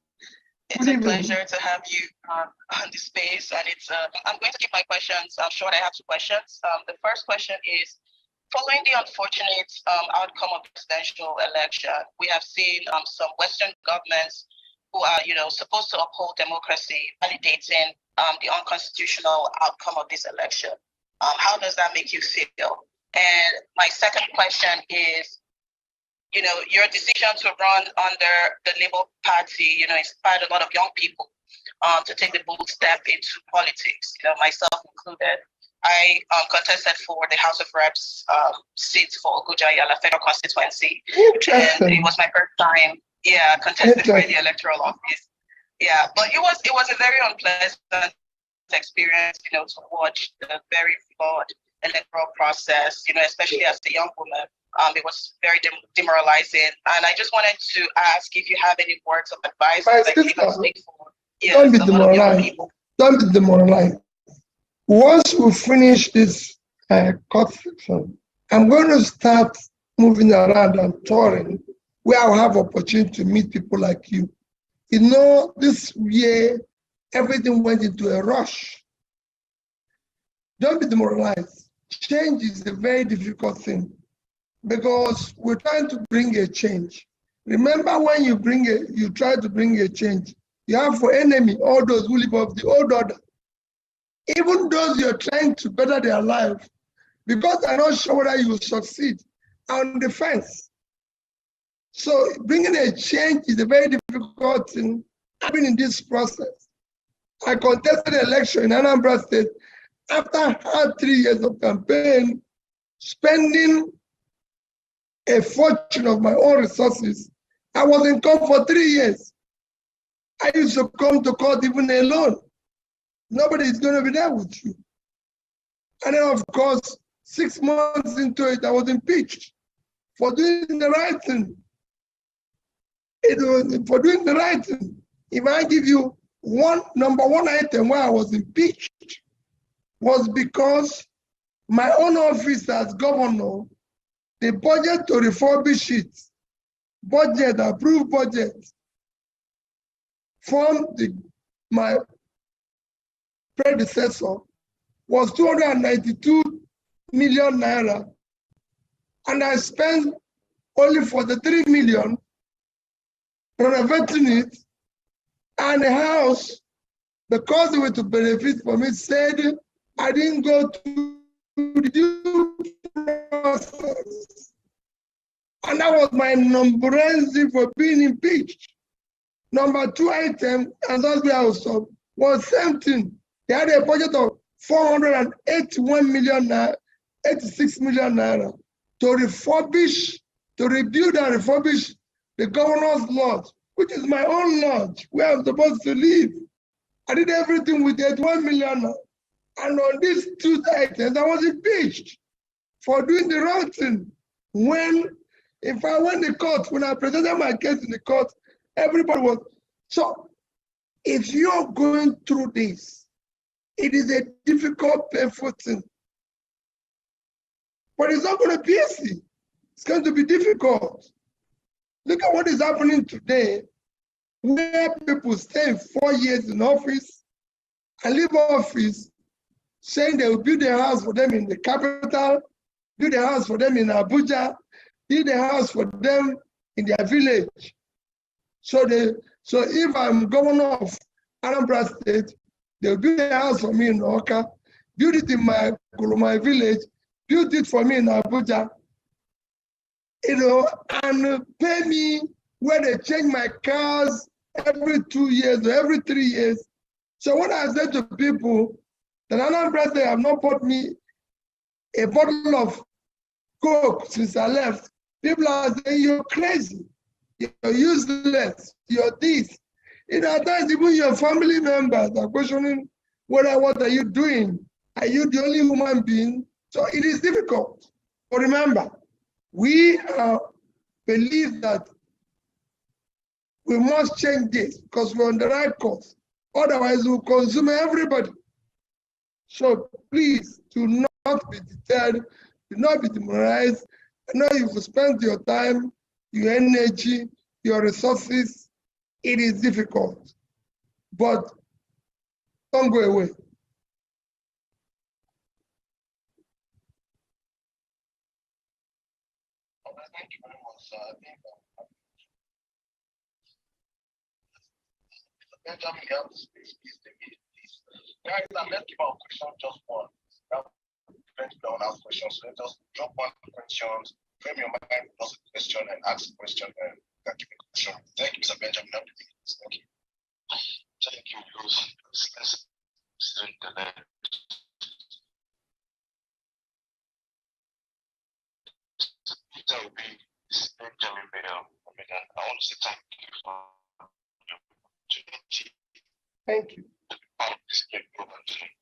It's a pleasure to have you on the space, and I'm going to keep my questions short. I have two questions. The first question is, following the unfortunate outcome of the presidential election, we have seen some Western governments who are, supposed to uphold democracy, validating the unconstitutional outcome of this election. How does that make you feel? And my second question is, your decision to run under the Labour Party, inspired a lot of young people to take the bold step into politics, myself included. I contested for the House of Reps seat for Oguja-Yala Federal Constituency. And it was my first time, contesting for the electoral office. Yeah, but it was a very unpleasant experience, to watch the very flawed electoral process, especially as a young woman. It was very demoralizing. And I just wanted to ask if you have any words of advice that you can speak for. Don't be demoralized. Don't be demoralized. Once we finish this court section, I'm going to start moving around and touring where I'll have opportunity to meet people like you. This year, everything went into a rush. Don't be demoralized. Change is a very difficult thing because we're trying to bring a change. Remember when you try to bring a change, you have for enemy all those who live off the old order. Even those you're trying to better their life, because they're not sure whether you will succeed, are on the fence. So bringing a change is a very difficult thing. I've been in this process. I contested the election in Anambra State after I had 3 years of campaign, spending a fortune of my own resources. I was in court for 3 years. I used to come to court even alone. Nobody is going to be there with you. And then, of course, 6 months into it, I was impeached for doing the right thing. It was for doing the right thing. If I give you number one item where I was impeached, was because my own office as governor, the budget to refurbish it, approved budget, from my predecessor was 292 million naira, and I spent only 43 million renovating it, and the house, because they were to benefit from it, said I didn't go to the due process. And that was my number one for being impeached. Number two item, and that's where I was stopped, was same thing. They had a budget of 481 million, 86 million naira to refurbish, to rebuild and refurbish the governor's lodge, which is my own lodge where I'm supposed to live. I did everything with 81 million. And on these two items, I was impeached for doing the wrong thing. If I went to court, when I presented my case in the court, everybody was. So if you're going through this, it is a difficult, painful thing. But it's not going to be easy. It's going to be difficult. Look at what is happening today, where people stay 4 years in office and leave office saying they will build a house for them in the capital, build a house for them in Abuja, build a house for them in their village. So if I'm governor of Anambra State, they'll build a house for me in Oka, build it in my village, build it for me in Abuja, and pay me where they change my cars every 2 years or every 3 years. So when I said to people that Anambra State have not bought me a bottle of Coke since I left, people are saying, you're crazy, you're useless, you're this. At times, even your family members are questioning, what are you doing? Are you the only human being? So it is difficult. But remember, we believe that we must change this because we're on the right course. Otherwise, we'll consume everybody. So please do not be deterred, do not be demoralized. I know you've spent your time, your energy, your resources. It is difficult, but don't go away. Thank you very much. Benjamin, you have the space, please. Guys, let's keep our question just one. Don't ask questions, so let's just drop one question, frame your mind, ask a question, and ask a question, and keep a question. Thank you, Mr. Benjamin. Thank you. Thank you, Bruce. Let's send the letter. That will be Benjamin Bell. I want to say thank you for the opportunity. Thank you. To be part of this great program today.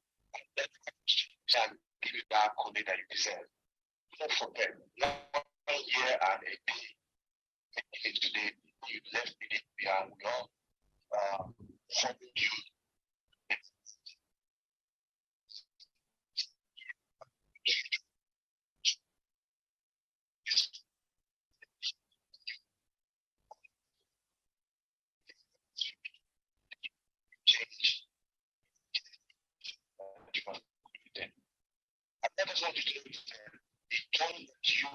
And give you that accolade that you deserve. Don't forget, 1 year and a day. Maybe today you left it behind. We all followed you. I never want you to understand the joy that you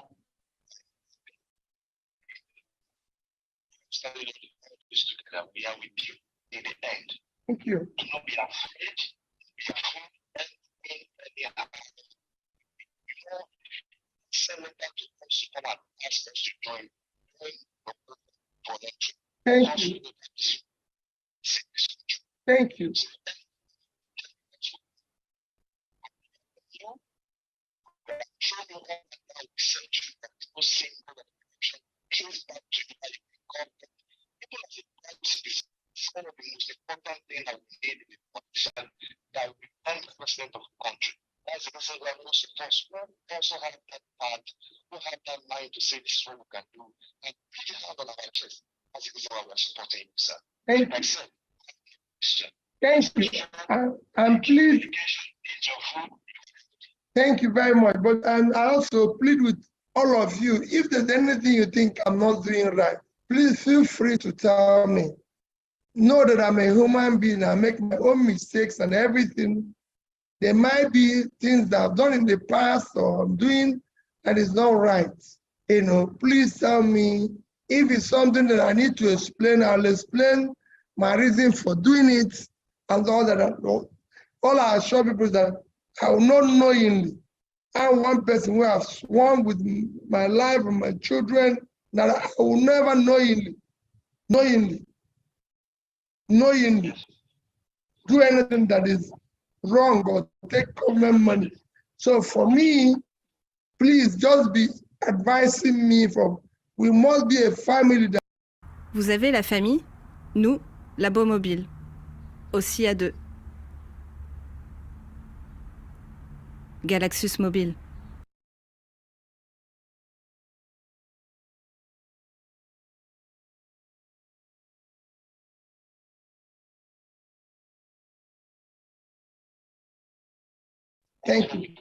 that we are with you in the end. Thank you. Do not be afraid. We have had anything any before send it back to us and ask us to join for them. Thank you. Thank you. One of the most important things that we need in the politician that we become the president of the country. That's the reason why most of us who also have that part, who have that mind to say this is what we can do, and we just have all of our interest. That's the reason why we're supporting you, sir. Thank you. Thank you. I'm pleased. Thank you very much. But I also plead with all of you, if there's anything you think I'm not doing right, please feel free to tell me. Know that I'm a human being. I make my own mistakes and everything. There might be things that I've done in the past or I'm doing that is not right. You know, please tell me. If it's something that I need to explain, I'll explain my reason for doing it and all that. All I assure people is that I will not knowingly. I'm one person who has sworn with my life and my children that I will never knowingly do anything that is wrong or take government money. So for me, please just be advising me we must be a family. Vous avez la famille, nous, Labo Mobile. Aussi à deux. Galaxus Mobile. Thank you.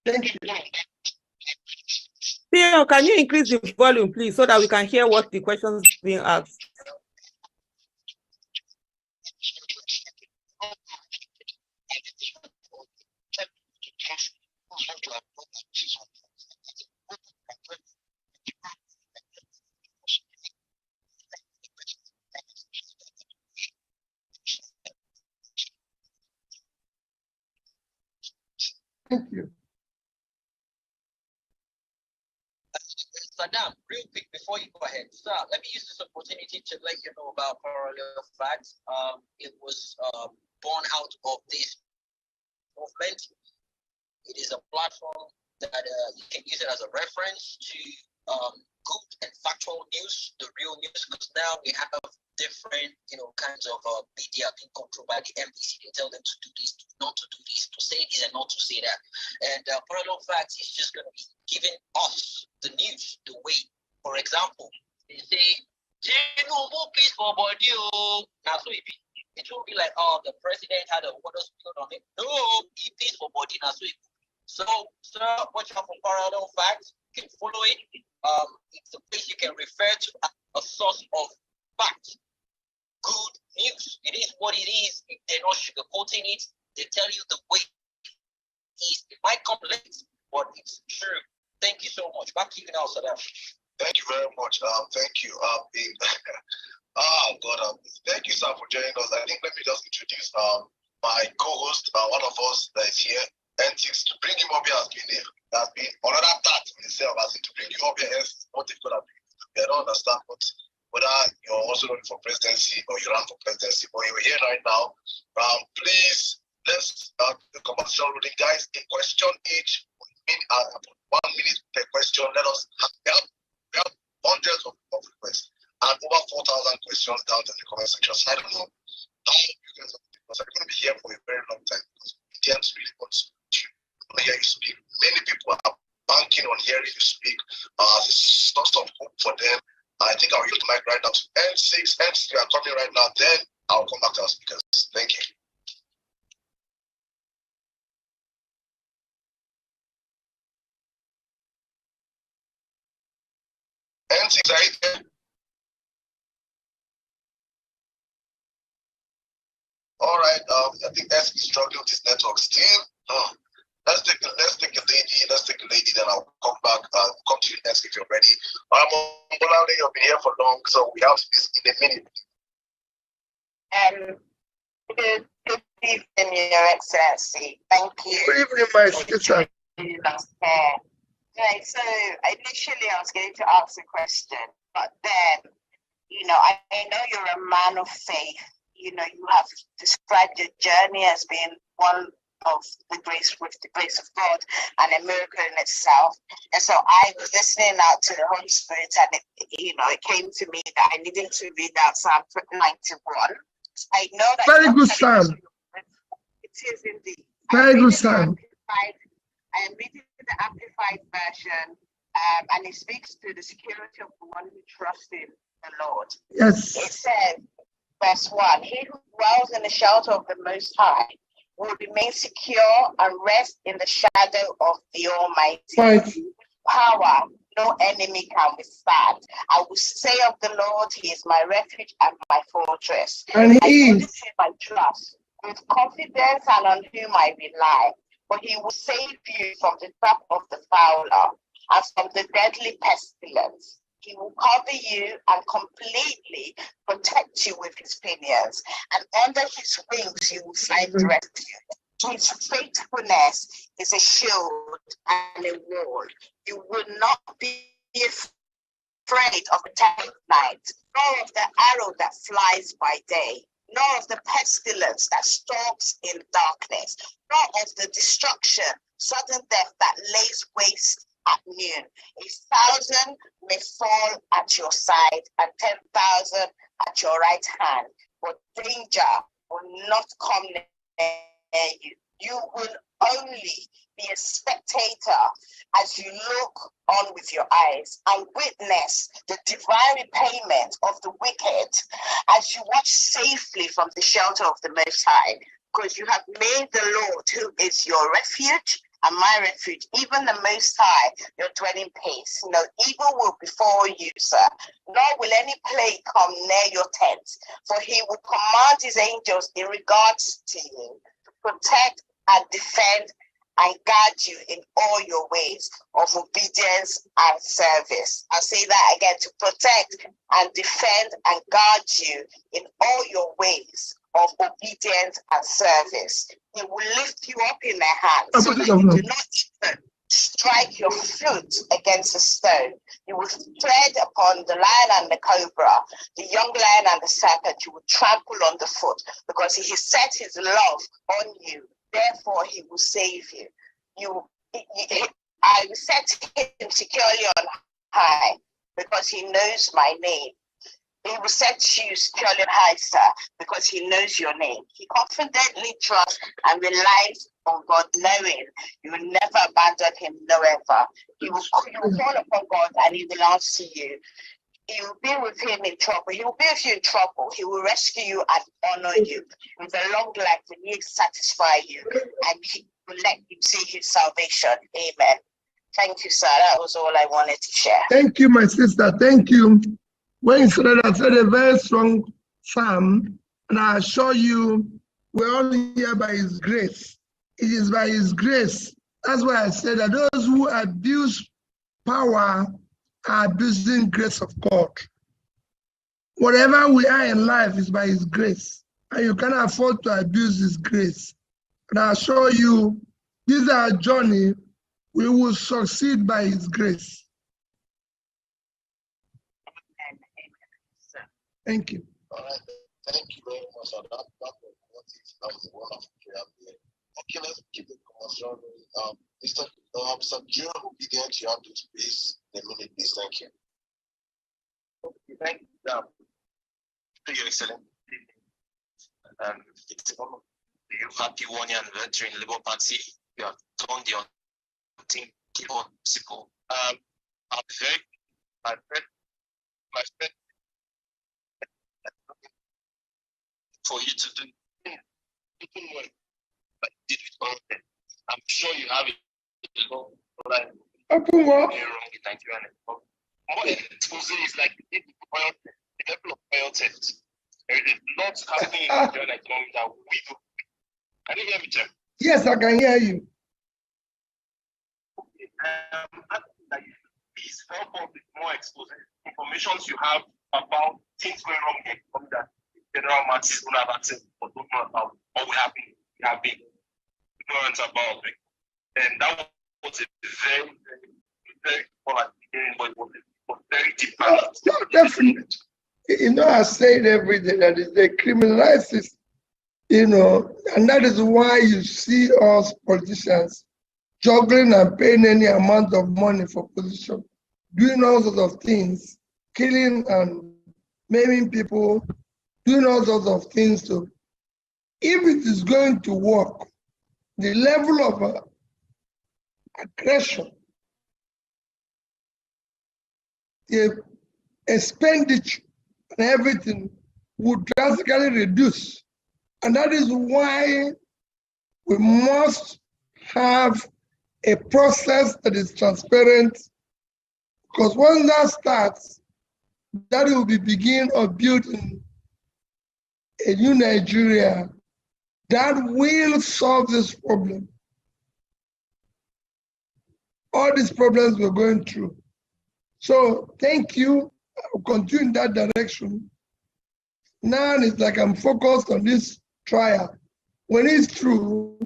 Thank you. Theo, can you increase the volume, please, so that we can hear what the questions being asked? Thank you. Saddam, real quick before you go ahead, sir, let me use this opportunity to let you know about Parallel Facts. It was born out of this movement. It is a platform that you can use it as a reference to good and factual news, the real news, because now we have different, kinds of media being controlled by the MPC. They tell them to do this, not to do this, to say this and not to say that. And Parallel Facts is just going to be giving us the news, the way. For example, they say, peace for body. Now, so it will be like, oh, the president had a water spill on it. No, he peace for body. Now, so, sir, watch out for Parallel Facts. You can follow it. It's a place you can refer to as a source of facts. Good news. It is what it is. They're not sugarcoating it. They tell you the way it is. It might come late, but it's true. Thank you so much. Back to you now, Saddam. Thank you very much. Thank you. Oh God, thank you, sir, for joining us. I think let me just introduce my co-host, one of us that is here. Antics to bring him up here has been another task in itself. As in to bring you up here, what they've got to be. I don't understand whether you're also running for presidency or you run for presidency, but you're here right now. Please let's start the conversation with you guys. A question each. 1 minute per question. Let us have hundreds of requests and over 4,000 questions down in the comment section. So I don't know how you guys are, because I'm going to be here for a very long time because Indians really want to hear you speak. Many people are banking on hearing you speak as a source of hope for them. I think I'll use the mic right now to N6 are coming right now. Then I'll come back to our speakers. Thank you. N6, are you there? All right. I think SB is struggling with his network still. Let's take a lady. Then I'll come back. Come to you next if you're ready. Bolale, you've been here for long, so we have this in a minute. Good evening, Your Excellency. Thank you. Good evening, my sister. Right, so initially I was going to ask a question, but then, I know you're a man of faith. You have described your journey as being one of with the grace of God and a miracle in itself. And so I was listening out to the Holy Spirit, and it came to me that I needed to read out Psalm 91. I know that very good Psalm. It is indeed. Very good Psalm. I am reading the Amplified version, and it speaks to the security of the one who trusts in the Lord. Yes. It says, verse 1, he who dwells in the shelter of the Most High will remain secure and rest in the shadow of the Almighty. Right. Power no enemy can withstand. I will say of the Lord, he is my refuge and my fortress. And he is. I trust with confidence and on whom I rely. For he will save you from the trap of the fowler and from the deadly pestilence. He will cover you and completely protect you with his pinions, and under his wings you will find refuge. His faithfulness is a shield and a wall. You will not be afraid of the terror of night, nor of the arrow that flies by day, nor of the pestilence that stalks in darkness, nor of the destruction, sudden death that lays waste at noon. 1,000 may fall at your side and 10,000 at your right hand, but danger will not come near you. You will only be a spectator as you look on with your eyes and witness the divine repayment of the wicked as you watch safely from the shelter of the Most High, because you have made the Lord, who is your refuge and my refuge, even the Most High, your dwelling place. No evil will befall you, sir, nor will any plague come near your tent, for he will command his angels in regards to you to protect and defend and guard you in all your ways of obedience and service. I'll say that again, to protect and defend and guard you in all your ways of obedience and service. He will lift you up in their hands so that you do not even strike your foot against a stone. You will tread upon the lion and the cobra, the young lion and the serpent. You will trample on the foot, because he has set his love on you. Therefore, he will save you. I will set him securely on high, because he knows my name. He will set you securely on high, sir, because he knows your name. He confidently trusts and relies on God, knowing you will never abandon him, no ever. You will call upon God and he will answer you. You will be with him in trouble. He will be with you in trouble. He will rescue you and honor you with a long life, and he will satisfy you, and he will let you see his salvation. Amen. Thank you, sir. That was all I wanted to share. Thank you, my sister. Thank you. When you said that, I said a very strong psalm, and I assure you, we're all here by his grace. It is by his grace. That's why I said that those who abuse power are abusing grace of God. Whatever we are in life is by his grace, and you cannot afford to abuse his grace. And I assure you, this is our journey. We will succeed by his grace. Thank you. All right. Thank you very much. That was a wonderful prayer. Okay, let's keep the conversation. Mr. Joe, obedient, you have to space the minute, please. Thank you. Okay, thank you. Your Excellency. It's you happy 1 year anniversary in Labour Party. You have done the unthinkable. I'm very, my friend, for you to do well, but did it often. I'm sure you have it. Open what? Wrong in Nigeria. What it is like the level of oil theft. There is not happening in Nigerian economy that we do. Can you hear me, Tim? Yes, I can hear you. That you please help us with more exposure information you have about things going wrong in the economy that general masses don't have access or don't know about, or we have been ignorant about it. And that was a very important hearing, but it was very deep. No, definitely. You know, I say it every day that is they criminalize this, you know, and that is why you see us politicians juggling and paying any amount of money for position, doing all sorts of things, killing and maiming people, doing all sorts of things to. If it is going to work, the level of aggression, the expenditure and everything would drastically reduce. And that is why we must have a process that is transparent, because once that starts, that will be begin of building a new Nigeria that will solve this problem. All these problems we're going through. So thank you. I'll continue in that direction. Now it's like I'm focused on this trial. When it's true,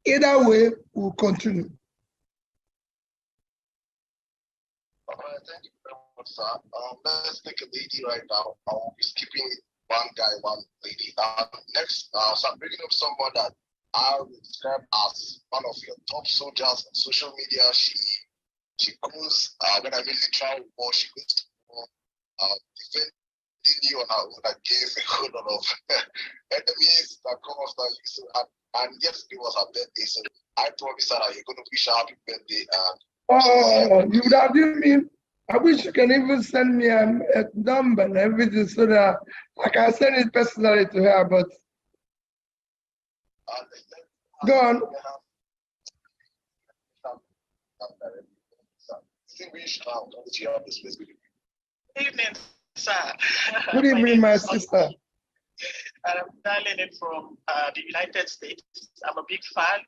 either way, we'll continue. All right, thank you very much, sir. Let's take a lady right now. I'll be skipping one guy, one lady. Next, so I'm bringing up someone that I would describe as one of your top soldiers on social media. She goes, when I really travel more, she goes to defending you on her own against a whole lot of enemies that come after you. So, and yesterday was her birthday, so I promised her that you're going to wish her happy birthday. You would have given me, I wish you can even send me a number and everything so that I can send it personally to her, but go on. Evening, sir. Good evening, my sister. I'm dialing in from the United States. I'm a big fan.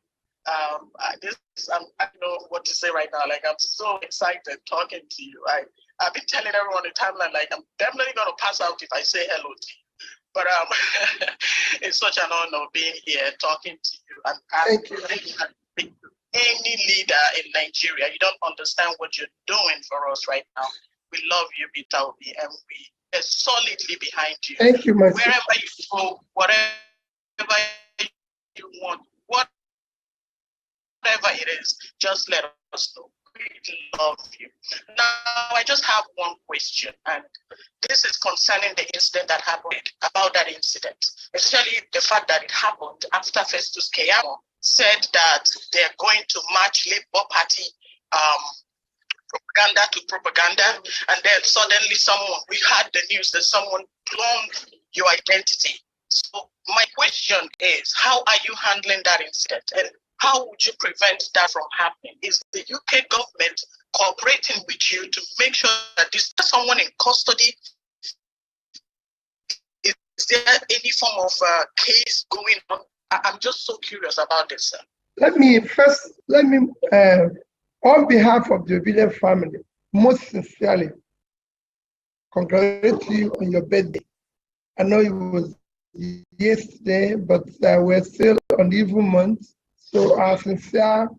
I don't know what to say right now. Like, I'm so excited talking to you. I've been telling everyone in the timeline, like, I'm definitely going to pass out if I say hello to you. But it's such an honor being here talking to you. And thank you. Any leader in Nigeria, you don't understand what you're doing for us right now. We love you, Peter Obi, and we are solidly behind you. Thank you, my Wherever you go, whatever you want, whatever it is, just let us know. We love you. Now, I just have one question, and this is concerning the incident that happened, about that incident, especially the fact that it happened after Festus Keyamo said that they're going to match Labour Party propaganda to propaganda, and then suddenly we had the news that someone cloned your identity. So my question is, how are you handling that incident, and how would you prevent that from happening? Is the UK government cooperating with you to make sure that this person in custody? Is there any form of case going on? I'm just so curious about this, sir. Let me, on behalf of the Obidient family, most sincerely congratulate you on your birthday. I know it was yesterday, but we're still on the even month. So our sincere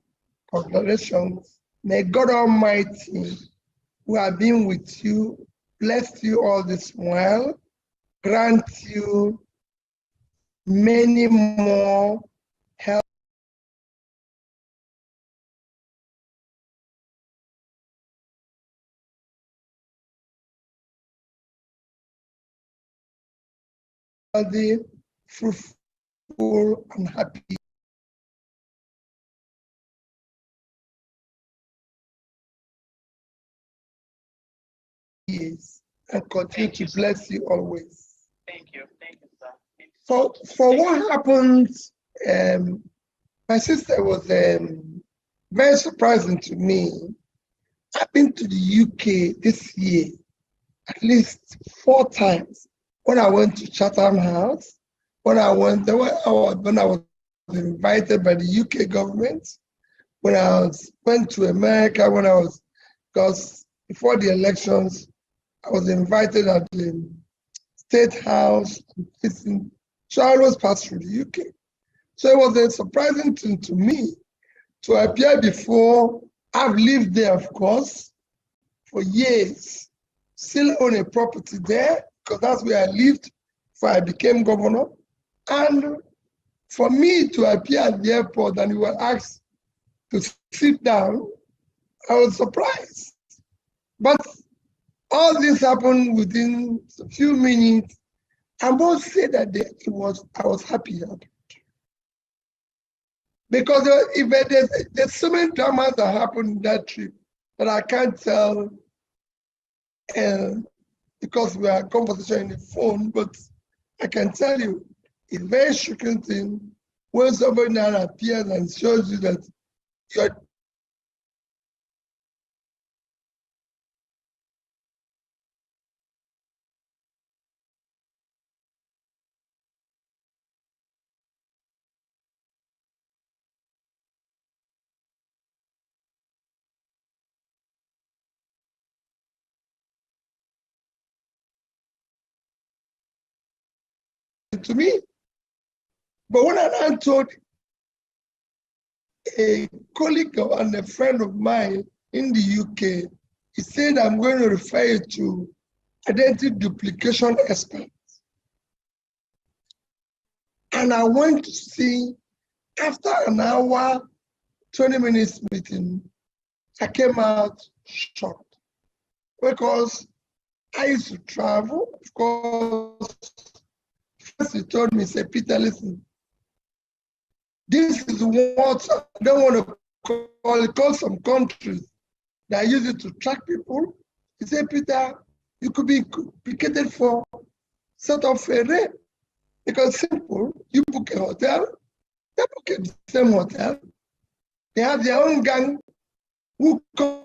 congratulations. May God Almighty, who have been with you, bless you all this while, grant you many more health. Healthy, fruitful, and happy. Years, and continue to bless you always. Thank you, sir. For what happened, my sister was very surprising to me. I've been to the UK this year at least 4 times. when I went to Chatham House, when I was invited by the UK government, when went to America, because before the elections, I was invited at the State House. So I always passed through the UK. So it was a surprising thing to me to appear before. I've lived there, of course, for years. Still own a property there because that's where I lived before I became governor. And for me to appear at the airport and you were asked to sit down, I was surprised. But all this happened within a few minutes. I must say that I was happy. Because there's so many dramas that happened in that trip that I can't tell because we are conversation in the phone, but I can tell you, it's a very shocking thing when somebody now appears and shows you that you're to me. But when I told a colleague and a friend of mine in the UK, he said, I'm going to refer you to identity duplication experts. And I went to see, after an hour, 20 minutes meeting, I came out shocked because I used to travel. Of course, first he told me, say, Peter, listen, this is what I don't want to call some countries that use it to track people. He said, Peter, you could be implicated for sort of a rape. Because simple, you book a hotel, they book the same hotel, they have their own gang who come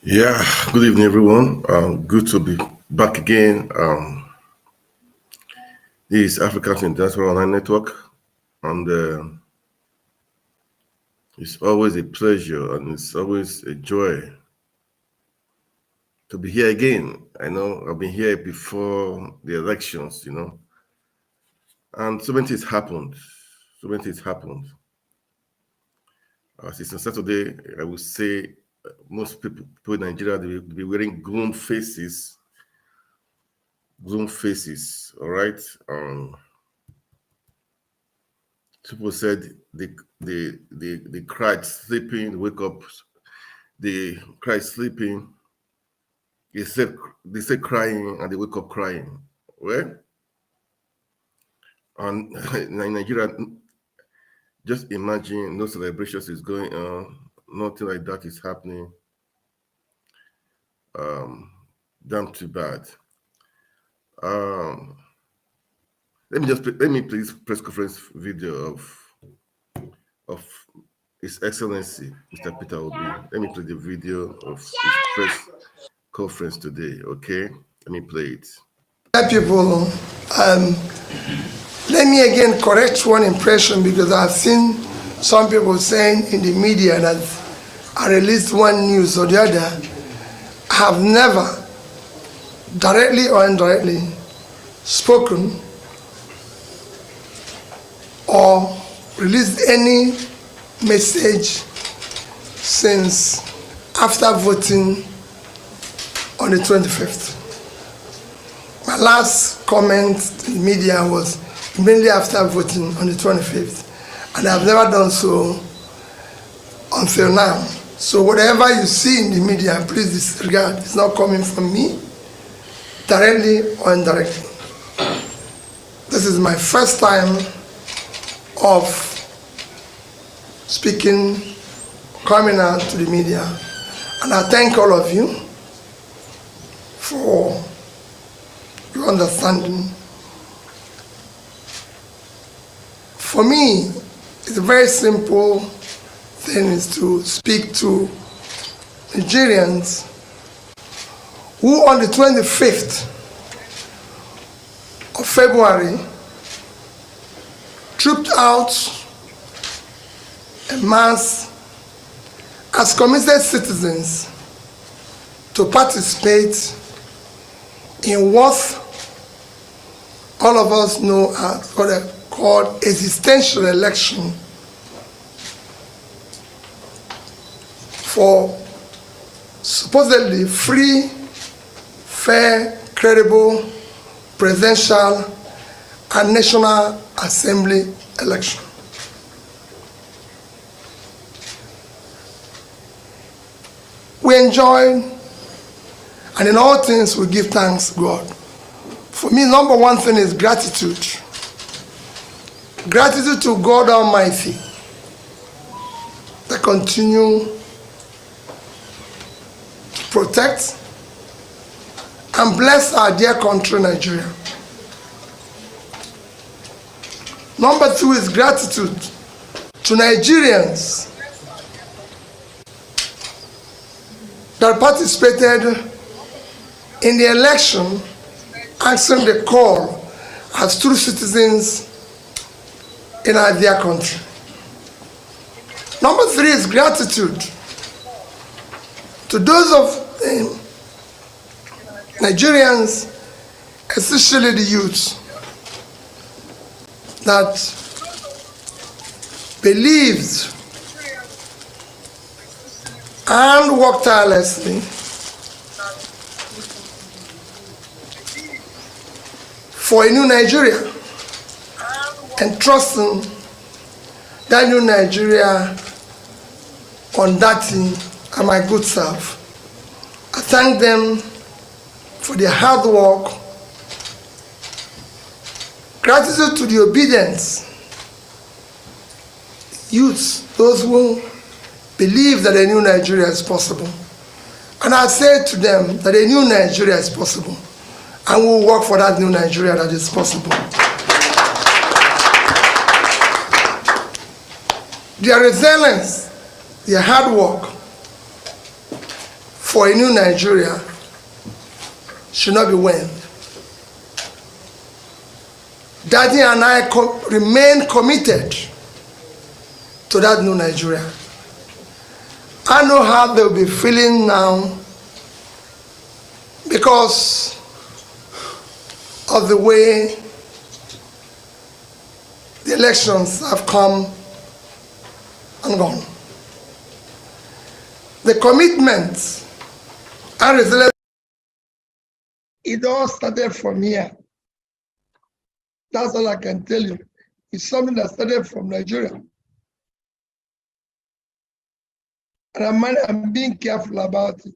Yeah, good evening, everyone. Good to be back again. This is Africa's International Online Network, and it's always a pleasure and it's always a joy to be here again. I know I've been here before the elections, and so many things happened. So many things happened. Since on Saturday, I would say most people in Nigeria, they will be wearing gloom faces. All right. People said they cried sleeping, wake up, they cried sleeping. They said crying and they wake up crying. Well, and in Nigeria, just imagine no celebrations is going on, nothing like that is happening. Damn too bad. Let me please press conference video of His Excellency Mr. Peter Obi. Let me play the video of his press conference today. Okay, let me play it. Hi people, let me again correct one impression, because I've seen some people saying in the media that I released one news or the other. I have never, directly or indirectly, spoken or released any message since after voting on the 25th. My last comment to the media was immediately after voting on the 25th, and I've never done so until now. So whatever you see in the media, please disregard. It's not coming from me, directly or indirectly. This is my first time of speaking, coming out to the media, and I thank all of you for your understanding. For me, it's a very simple thing, is to speak to Nigerians who on the 25th of February trooped out en masse as committed citizens to participate in what all of us know as what are called existential election for supposedly free, fair, credible, presidential, and National Assembly election. We enjoy, and in all things we give thanks to God. For me, number one thing is gratitude. Gratitude to God Almighty that continue to protect and bless our dear country, Nigeria. Number two is gratitude to Nigerians that participated in the election, answering the call as true citizens in our dear country. Number three is gratitude to those of Nigerians, especially the youth, that believed and worked tirelessly for a new Nigeria, and trusting that new Nigeria on that thing and my good self. I thank them for their hard work. Gratitude to the obedience youths, those who believe that a new Nigeria is possible. And I say to them that a new Nigeria is possible, and we'll work for that new Nigeria that is possible. Their resilience, their hard work for a new Nigeria should not be when. Daddy and I remain committed to that new Nigeria. I know how they'll be feeling now because of the way the elections have come and gone. The commitment and resilience, it all started from here. That's all I can tell you. It's something that started from Nigeria. And I'm being careful about it.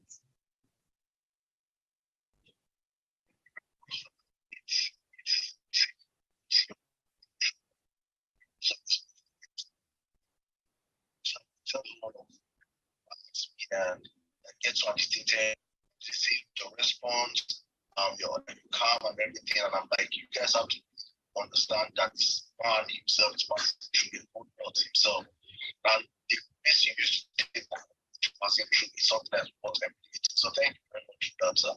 And get to understand, receive your response, your calm and everything. And I'm like, you guys have to understand that man himself is passing about himself. And the best you used to take passing through is something that's what everything. So thank you very much for that, sir.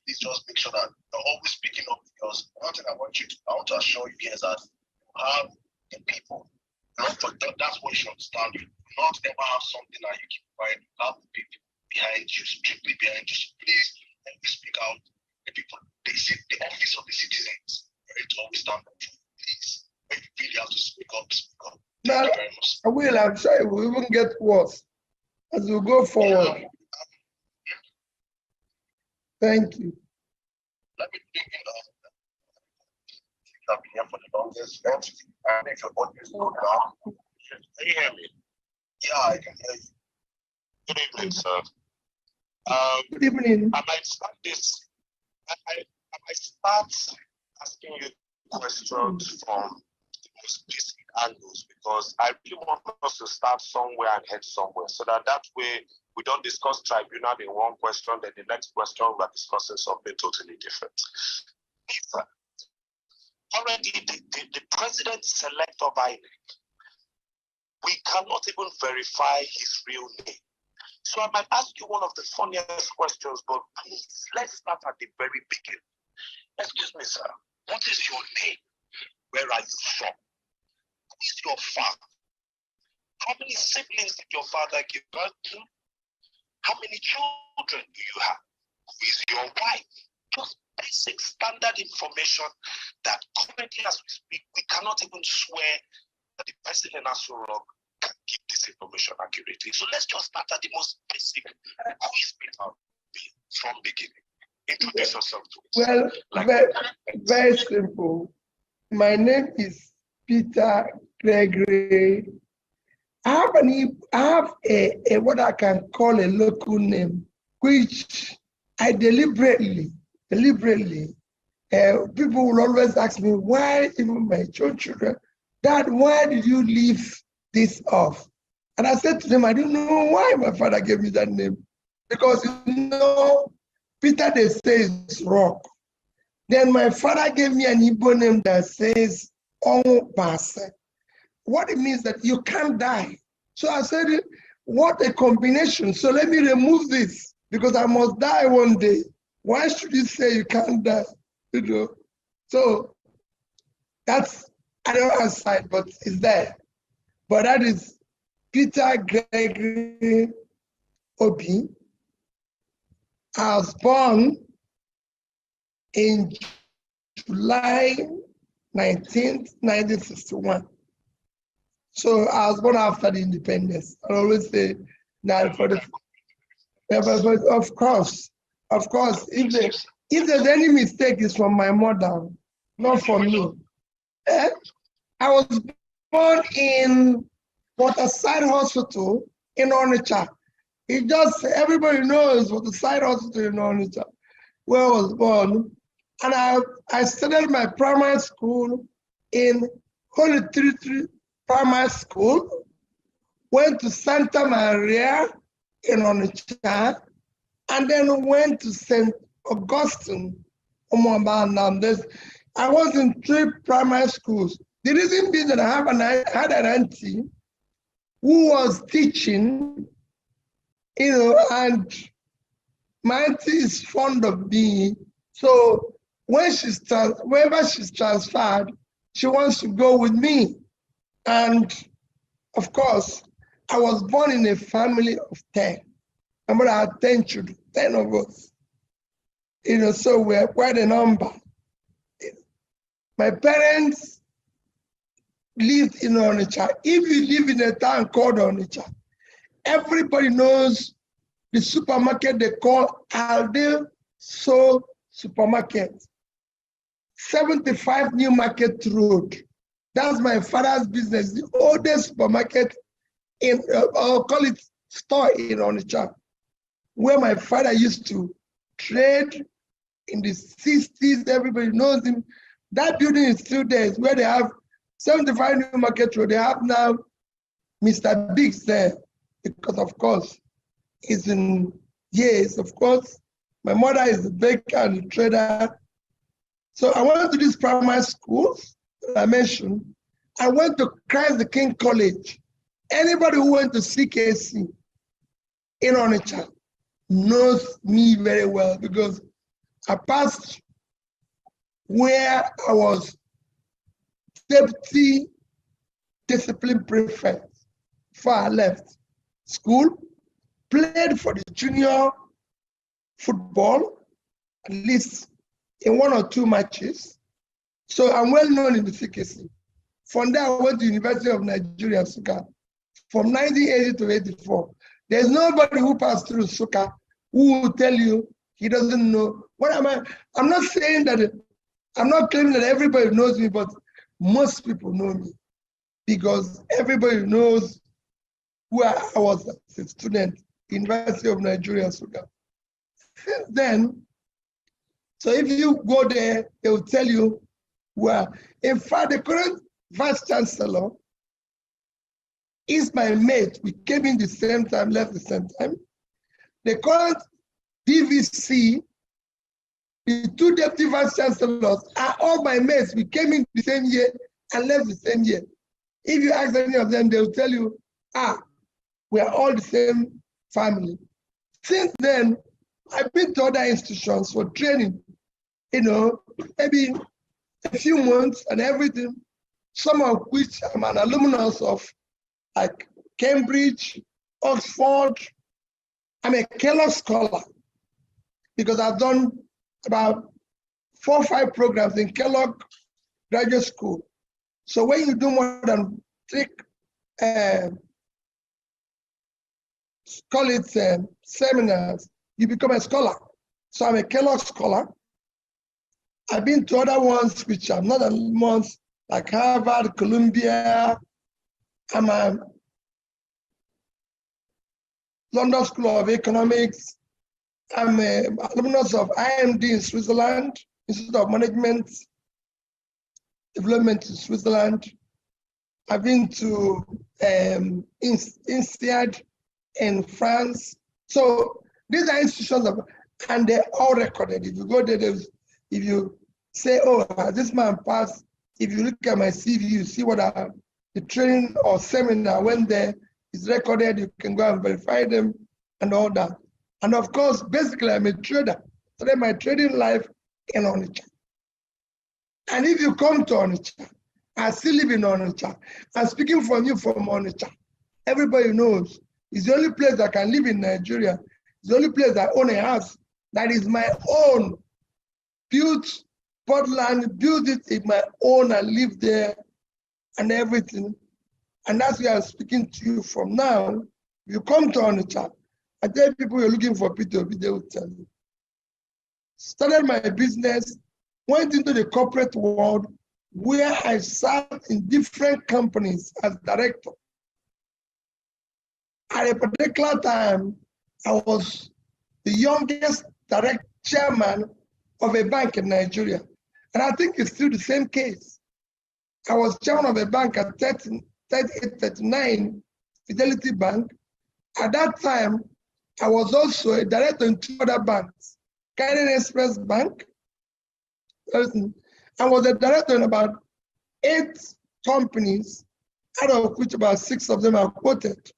Please make sure that you're always speaking up, because one thing I want to assure you guys that you have the people. That's what you should understand. You do not ever have something that you keep quiet. You have the people behind you, strictly behind you. So please, when we speak out, the people, they see the office of the citizens, where it always stand up for you. Please, when you really have to speak up, speak up. Now, I will, I'm sure it will even get worse as we go forward. Thank you. Let me bring it up. I've been here for the longest. And if your audience go down, can you hear me? Yeah, I can hear you. Good evening, sir. Good evening. I might start this. I might start asking you questions from the most basic angles, because I really want us to start somewhere and head somewhere, so that way we don't discuss tribunal in one question, then the next question we're discussing something totally different. Already the president select of INEC, we cannot even verify his real name. So I might ask you one of the funniest questions, but please, let's start at the very beginning. Excuse me, sir. What is your name? Where are you from? Who is your father? How many siblings did your father give birth to? How many children do you have? Who is your wife? Just basic standard information that currently as we speak, we cannot even swear that the president Aso Rock can give this information accurately. So let's just start at the most basic. Who is Peter from beginning? Introduce yourself to us. Well, very simple. My name is Peter Gregory. I have a what I can call a local name, which I deliberately, people will always ask me, why, even my children, Dad, why did you leave this off? And I said to them, I don't know why my father gave me that name. Because, Peter, they say is rock. Then my father gave me an Igbo name that says, Onwupase. What it means that you can't die. So I said, what a combination. So let me remove this, because I must die one day. Why should you say you can't die? So that's another side, but it's there. But that is Peter Gregory Obi. I was born in July 19th, 1961. So I was born after the independence. I always say that for the, but of course, if there's any mistake, it's from my mother, not from me. I was born in Waterside Hospital in Onitsha. It just, everybody knows Waterside Hospital in Onitsha, where I was born. And I started my primary school in Holy Trinity Primary School, went to Santa Maria in Onitsha, and then went to St. Augustine. I was in 3 primary schools. The reason being that I had an auntie who was teaching, and my auntie is fond of me. So whenever she's transferred, she wants to go with me. And of course, I was born in a family of 10. My mother had 10 children, 10 of us. So we're quite a number. My parents lived in Onitsha. If you live in a town called Onitsha, everybody knows the supermarket they call Alde So Supermarket. 75 New Market Road. That's my father's business, the oldest supermarket in, I'll call it store in Onitsha, where my father used to trade in the 60s. Everybody knows him. That building is still there. It's where they have 75 New Market Road. They have now Mr. Biggs there, because of course, it's in years, of course. My mother is a baker and a trader. So I went to these primary schools that I mentioned. I went to Christ the King College. Anybody who went to CKC in Onitsha knows me very well, because I passed where I was deputy discipline prefect before I left school, played for the junior football, at least in 1 or 2 matches. So I'm well known in the CKC. From there, I went to University of Nigeria, Nsukka, from 1980 to 84. There's nobody who passed through Nsukka who will tell you he doesn't know. What am I? I'm not saying that, I'm not claiming that everybody knows me, but most people know me, because everybody knows where I was as a student, University of Nigeria, Nsukka. Since then, so if you go there, they will tell you where. In fact, the current Vice Chancellor is my mate. We came in the same time, left the same time. The current DVC, the 2 deputy Vice Chancellors are all my mates. We came in the same year and left the same year. If you ask any of them, they will tell you, we are all the same family. Since then, I've been to other institutions for training, maybe a few months and everything, some of which I'm an alumnus of, like Cambridge, Oxford. I'm a Kellogg scholar, because I've done about 4 or 5 programs in Kellogg Graduate School. So when you do more than 3, call it seminars, you become a scholar. So I'm a Kellogg scholar. I've been to other ones which are not ones, like Harvard, Columbia. I'm a London School of Economics. I'm an alumnus of IMD in Switzerland, Institute of Management Development in Switzerland. I've been to INSEAD in France. So these are institutions, and they're all recorded. If you go there, if you say, oh, this man passed, if you look at my CV, you see what the training or seminar went there is recorded. You can go and verify them and all that. And of course, basically, I'm a trader. Started my trading life in Onitsha. And if you come to Onitsha, I still live in Onitsha. I'm speaking from you from Onitsha. Everybody knows it's the only place I can live in Nigeria. It's the only place I own a house that is my own. Built Portland, built it in my own and live there and everything. And that's where I'm speaking to you from now. If you come to Onitsha, I tell people you're looking for P2P, they will tell you. Started my business, went into the corporate world where I sat in different companies as director. At a particular time, I was the youngest direct chairman of a bank in Nigeria. And I think it's still the same case. I was chairman of a bank at 3839 Fidelity Bank. At that time, I was also a director in 2 other banks, Canadian Express Bank. I was a director in about 8 companies, out of which about 6 of them are quoted.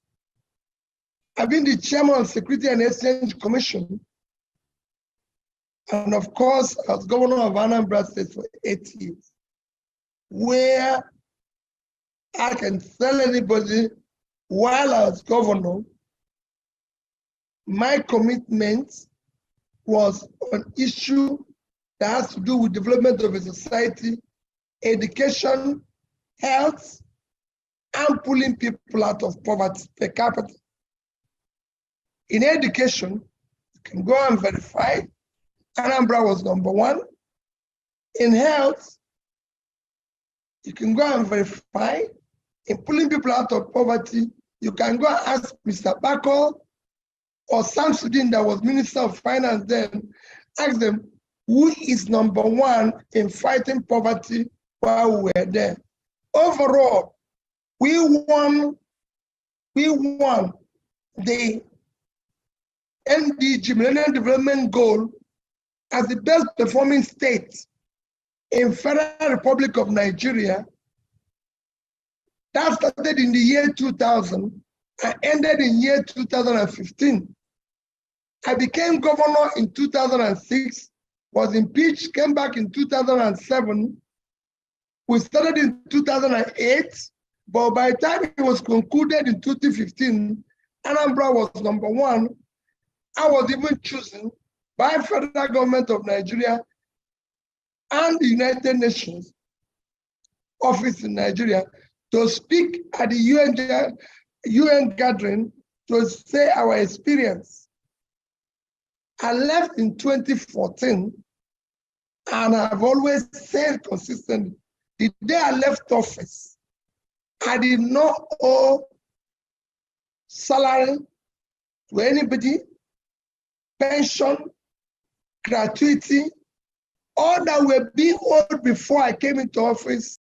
I've been the chairman of Security and Exchange Commission And of course, I was governor of Anambra State for 8 years, where I can tell anybody while I was governor, my commitment was an issue that has to do with development of a society, education, health, and pulling people out of poverty per capita. In education, you can go and verify, Anambra was #1. In health, you can go and verify. In pulling people out of poverty, you can go and ask Mr. Bako or Samsudin, that was Minister of Finance then, ask them, who is #1 in fighting poverty while we were there? Overall, we won the MDG, Millennium Development Goal, as the best performing state in Federal Republic of Nigeria. That started in the year 2000 and ended in year 2015. I became governor in 2006, was impeached, came back in 2007. We started in 2008, but by the time it was concluded in 2015, Anambra was #1. I was even chosen by federal government of Nigeria and the United Nations office in Nigeria to speak at the UN gathering to say our experience. I left in 2014, and I've always said consistently, the day I left office, I did not owe salary to anybody, pension, gratuity, all that were being owed before I came into office.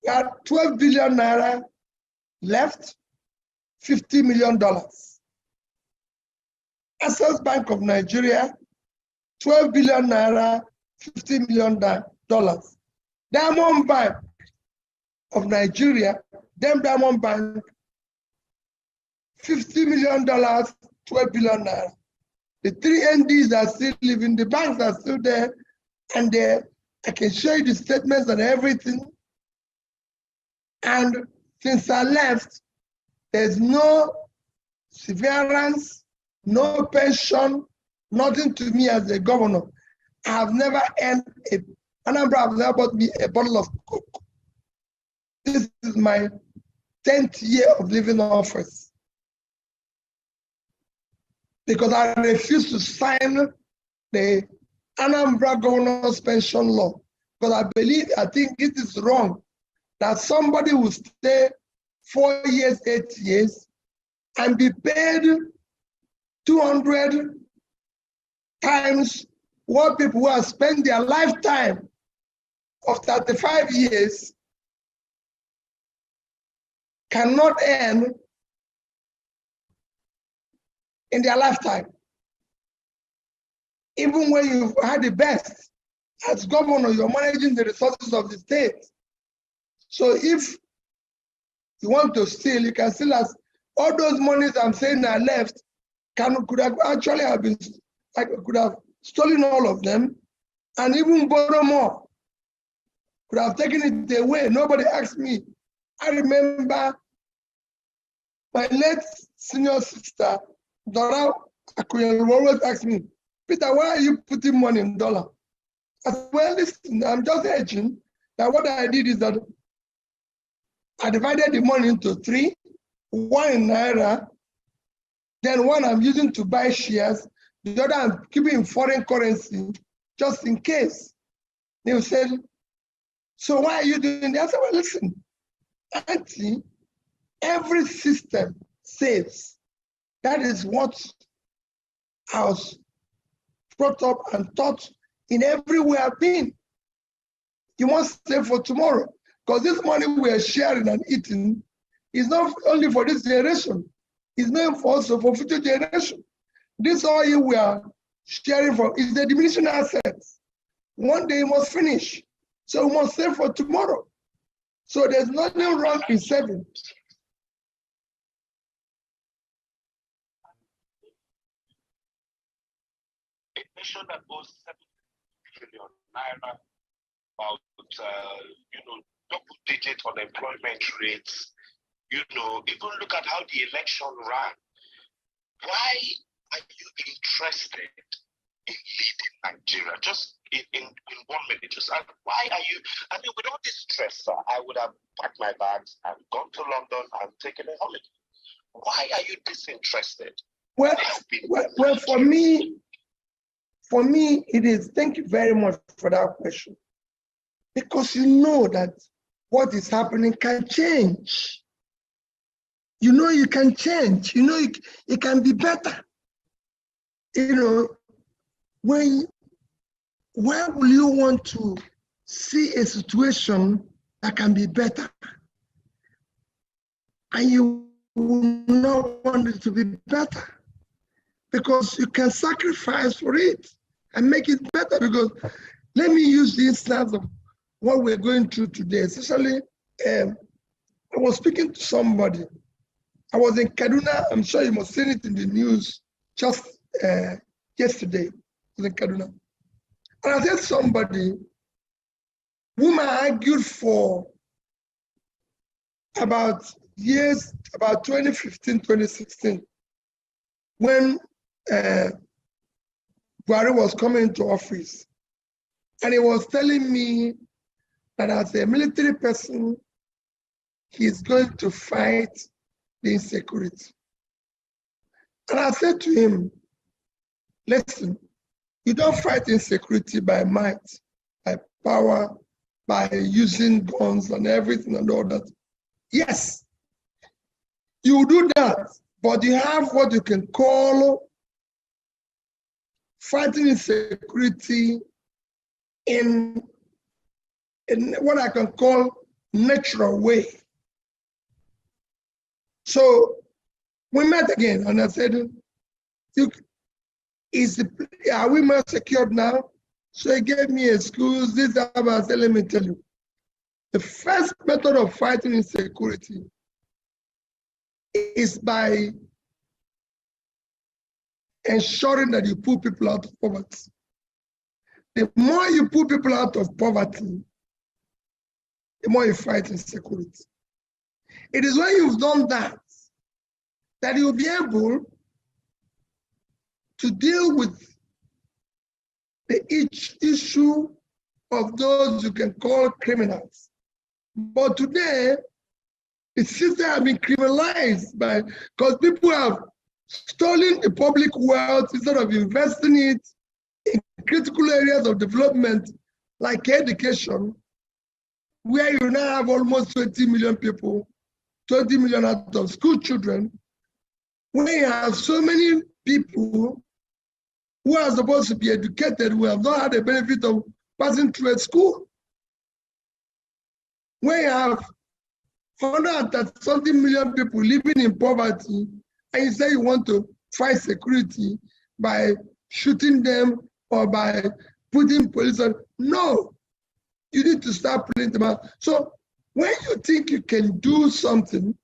We had 12 billion naira left, $50 million. Access Bank of Nigeria, 12 billion naira, $50 million. Diamond Bank of Nigeria, Diamond Bank, $50 million, 12 billion naira. The three NDs are still living, the banks are still there, and I can show you the statements and everything. And since I left, there's no severance, no pension, nothing to me as a governor. I have never earned Anambra have never bought me a bottle of Coke. This is my 10th year of living office. Because I refuse to sign the Anambra Governor's Pension Law. Because I think it is wrong that somebody will stay 4 years, 8 years, and be paid 200 times what people who have spent their lifetime of 35 years cannot earn in their lifetime. Even when you've had the best, as governor, you're managing the resources of the state. So if you want to steal, you can steal as all those monies I'm saying are left, could have actually have been, I could have stolen all of them and even borrow more. Could have taken it away. Nobody asked me. I remember my late senior sister, Dora Akuyen, always asked me, Peter, why are you putting money in dollar? I said, well, listen, I'm just hedging. Now what I did is that I divided the money into three, one in Naira, then one I'm using to buy shares, the other I'm keeping in foreign currency, just in case. They said, so why are you doing that? I said, well, listen, Auntie, every system saves. That is what I was brought up and taught in everywhere I've been. You must save for tomorrow, because this money we are sharing and eating is not only for this generation, it's meant for also for future generation. This oil we are sharing from is the diminishing assets. One day it must finish, so we must save for tomorrow. So there's nothing wrong in saving. A nation that owes 7 trillion naira, about double-digit unemployment rates. Even look at how the election ran. Why are you interested in leading Nigeria? Just in 1 minute, just why are you? I mean, with all this stress, sir, I would have packed my bags and gone to London and taken a holiday. Why are you disinterested? Well, for me, it is, thank you very much for that question. Because you know that what is happening can change. You know you can change. You know it can be better. Where will you want to see a situation that can be better? And you will not want it to be better because you can sacrifice for it and make it better. Because let me use the instance of what we're going through today. Especially, I was speaking to somebody. I was in Kaduna. I'm sure you must have seen it in the news just yesterday. I was in Kaduna. And I said somebody, woman argued for about 2015, 2016, when Buhari was coming into office. And he was telling me that as a military person, he's going to fight the insecurity. And I said to him, listen, you don't fight insecurity by might, by power, by using guns and everything and all that. Yes, you do that, but you have what you can call fighting insecurity in in what I can call natural way. So we met again, and I said, are we more secured now? So he gave me a excuse. This time I said, let me tell you, the first method of fighting insecurity is by ensuring that you pull people out of poverty. The more you pull people out of poverty, the more you fight insecurity. It is when you've done that that you'll be able to deal with the issue of those you can call criminals. But today, the system has been criminalized because people have stolen the public wealth instead of investing it in critical areas of development like education, where you now have almost 20 million people, 20 million out of school children, where you have so many people who are supposed to be educated who have not had the benefit of passing through a school. Where you have 130 million people living in poverty, and you say you want to fight security by shooting them or by putting police on. No, you need to start pulling them out. So when you think you can do something,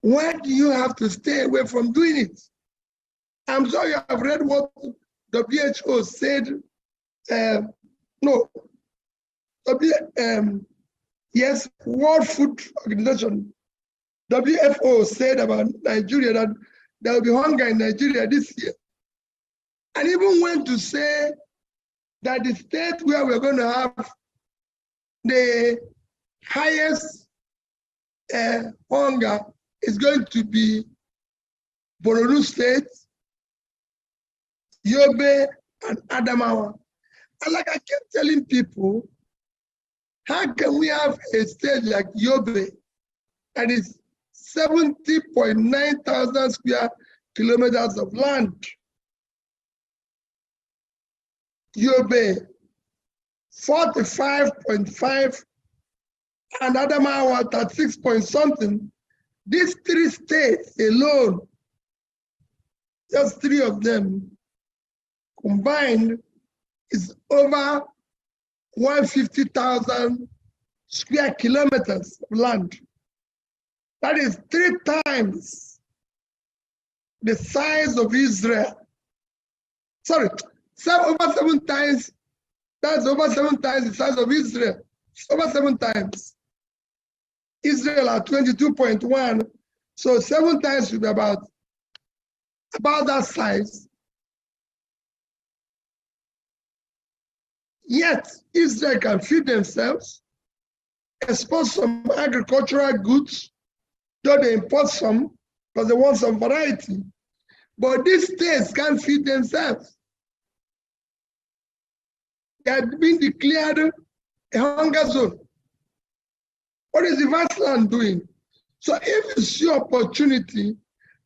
why do you have to stay away from doing it? I'm sure you have read what WHO said. Yes, World Food Organization, WFO said about Nigeria that there will be hunger in Nigeria this year. And even went to say that the state where we're going to have the highest hunger is going to be Borno State, Yobe, and Adamawa. And like I kept telling people, how can we have a state like Yobe that is 70.9 thousand square kilometers of land? Yobe, 45.5, and Adamawa, 36 point something. These three states alone, just three of them combined, is over 150,000 square kilometers of land. That is 3 times the size of Israel. Sorry, over 7 times, that's over 7 times the size of Israel. Over 7 times. Israel at 22.1, so 7 times should be about that size. Yet, Israel can feed themselves, export some agricultural goods, though they import some because they want some variety. But these states can't feed themselves. They have been declared a hunger zone. What is the vast land doing? So if you see opportunity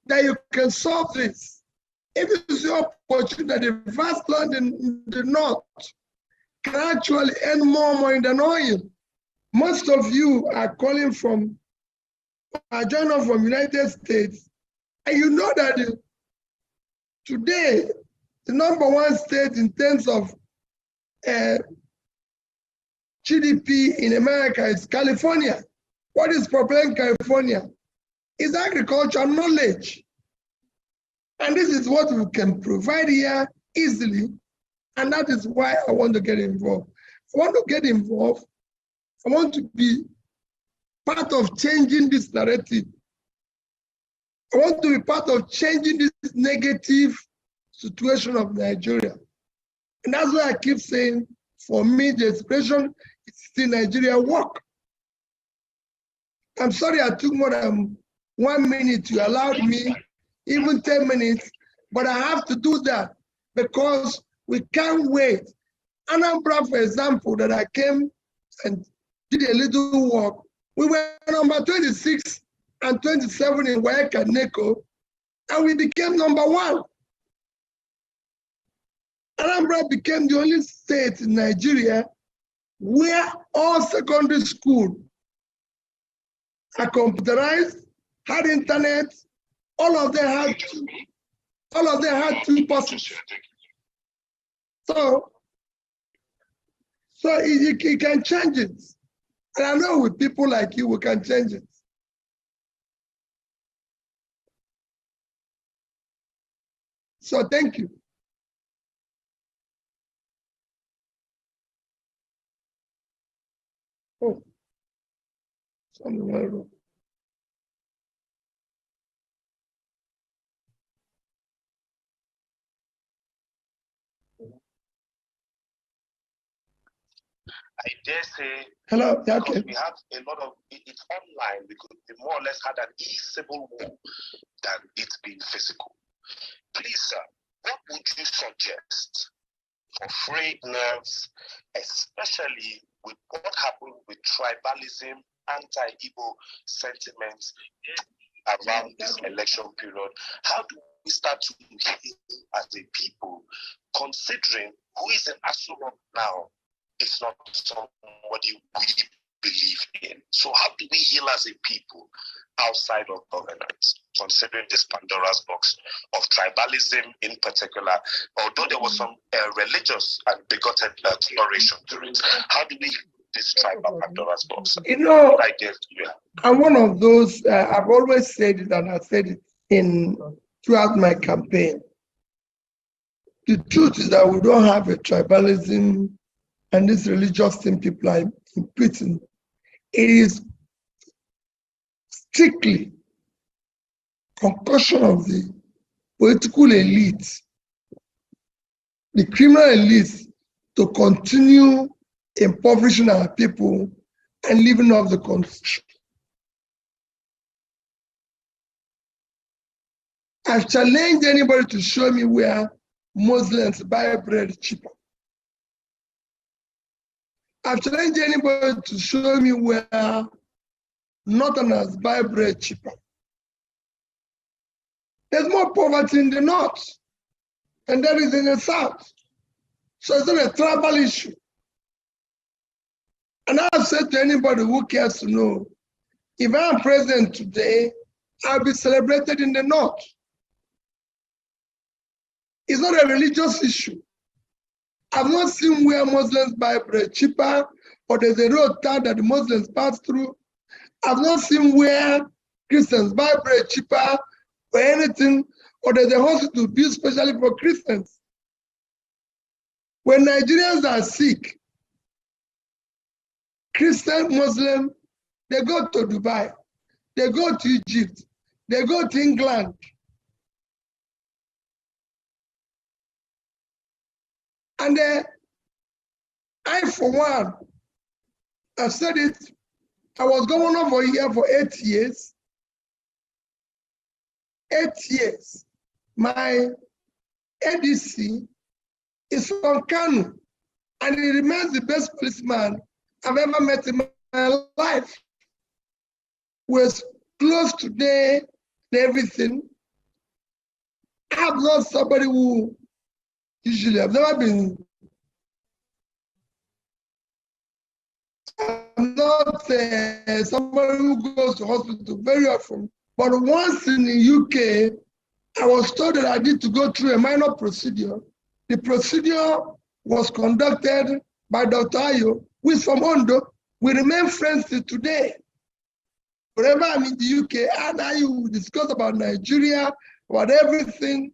that you can solve this, if you see opportunity that the vast land in the north can actually earn more money than oil. Most of you are calling from, joining from United States, and you know that today, the #1 state in terms of GDP in America is California. What is propelling California? Is agriculture knowledge. And this is what we can provide here easily. And that is why I want to get involved. I want to get involved. I want to be part of changing this narrative. I want to be part of changing this negative situation of Nigeria. And that's why I keep saying, for me, the expression is still Nigeria work. I'm sorry I took more than 1 minute. You allowed me, even 10 minutes, but I have to do that because we can't wait. Anambra, for example, that I came and did a little work, we were number 26 and 27 in WAEC and NECO, and we became #1. Anambra became the only state in Nigeria where all secondary schools are computerized, had internet, all of them had two buses. So you can change it. And I know with people like you, we can change it. So thank you. Oh, somewhere. I dare say, hello, because okay. we have a lot of it's online, we could more or less had an e-civil war than it being physical. Please, sir, what would you suggest for frayed nerves, especially with what happened with tribalism, anti-Igbo sentiments around this election period? How do we start to heal as a people, considering who is in Aso Rock now? It's not somebody we believe in. So how do we heal as a people outside of governance, considering this Pandora's box of tribalism in particular, although there was some religious and bigoted exploration to it? How do we heal this tribal Pandora's box? You know, what ideas do you have? I'm one of those, I've always said it, and I said it throughout my campaign. The truth is that we don't have a tribalism and this religious thing people are imputing. It is strictly concussion of the political elite, the criminal elite, to continue impoverishing our people and living off the constitution. I've challenged anybody to show me where Muslims buy bread cheaper. I've challenged anybody to show me where Northerners buy bread cheaper. There's more poverty in the north than there is in the south. So it's not a tribal issue. And I've said to anybody who cares to know, if I'm president today, I'll be celebrated in the north. It's not a religious issue. I've not seen where Muslims buy bread cheaper, or there's a road town that the Muslims pass through. I've not seen where Christians buy bread cheaper or anything, or there's a hospital built specially for Christians. When Nigerians are sick, Christian, Muslim, they go to Dubai, they go to Egypt, they go to England. And I, for one, I've said it, I was governor for a year for 8 years. 8 years. My ADC is from Kanu, and he remains the best policeman I've ever met in my life. We're close today and everything. I'm not somebody who usually, I've never been, I'm not somebody who goes to hospital very often. But once in the UK, I was told that I need to go through a minor procedure. The procedure was conducted by Dr. Ayo, who is from Ondo. We remain friends till today. Whenever I'm in the UK, and I discuss about Nigeria, about everything.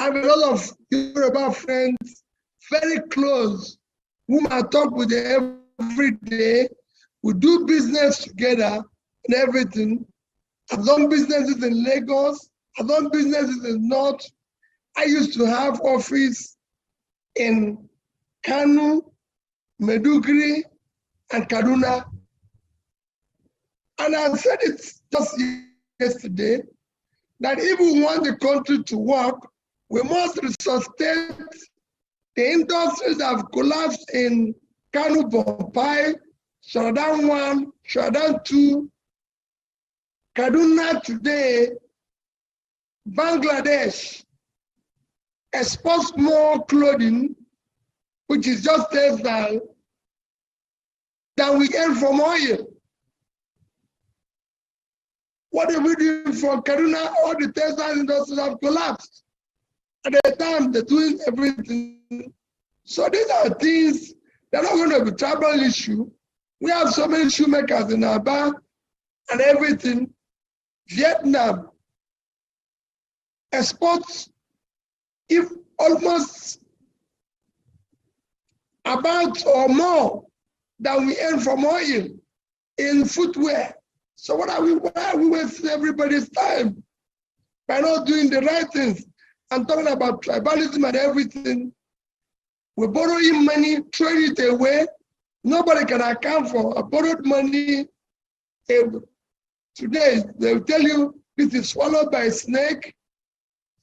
I have a lot of Yoruba friends, very close, whom I talk with every day. We do business together and everything. I've done businesses in Lagos. I've done businesses in North. I used to have office in Kanu, Meduguri, and Kaduna. And I said it just yesterday, that if we want the country to work, we must resuscitate the industries that have collapsed in Kanu, Bompai, Sharadan 1, Sharadan 2, Kaduna today. Bangladesh exports more clothing, which is just textile, than we earn from oil. What are we doing for Kaduna? All the textile industries have collapsed. At the time, they're doing everything. So these are things that are not going to be tribal issue. We have so many shoemakers in Aba and everything. Vietnam exports if almost about or more than we earn from oil in footwear. So why are we wasting everybody's time by not doing the right things? I'm talking about tribalism and everything. We're borrowing money, throwing it away. Nobody can account for a borrowed money. Today, they'll tell you this is swallowed by a snake.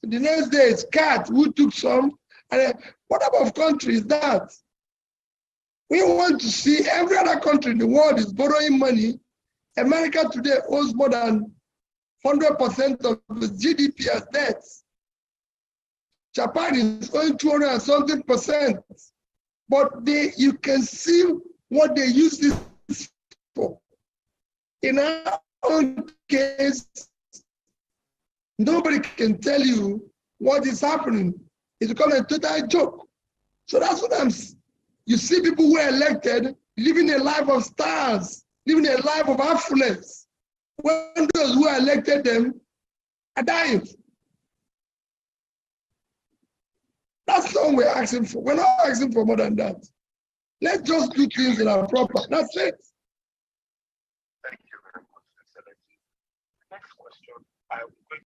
The next day, it's cat who took some. And what type of country is that? We want to see every other country in the world is borrowing money. America today owes more than 100% of the GDP as debts. Japan is owing 200 and something percent. But you can see what they use this for. In our own case, nobody can tell you what is happening. It's become a total joke. So that's what you see people who are elected living a life of stars, living a life of affluence, when those who elected them are dying. That's not what we're asking for. We're not asking for more than that. Let's just do things that are proper. That's it. Thank you very much, Excellency. Next question.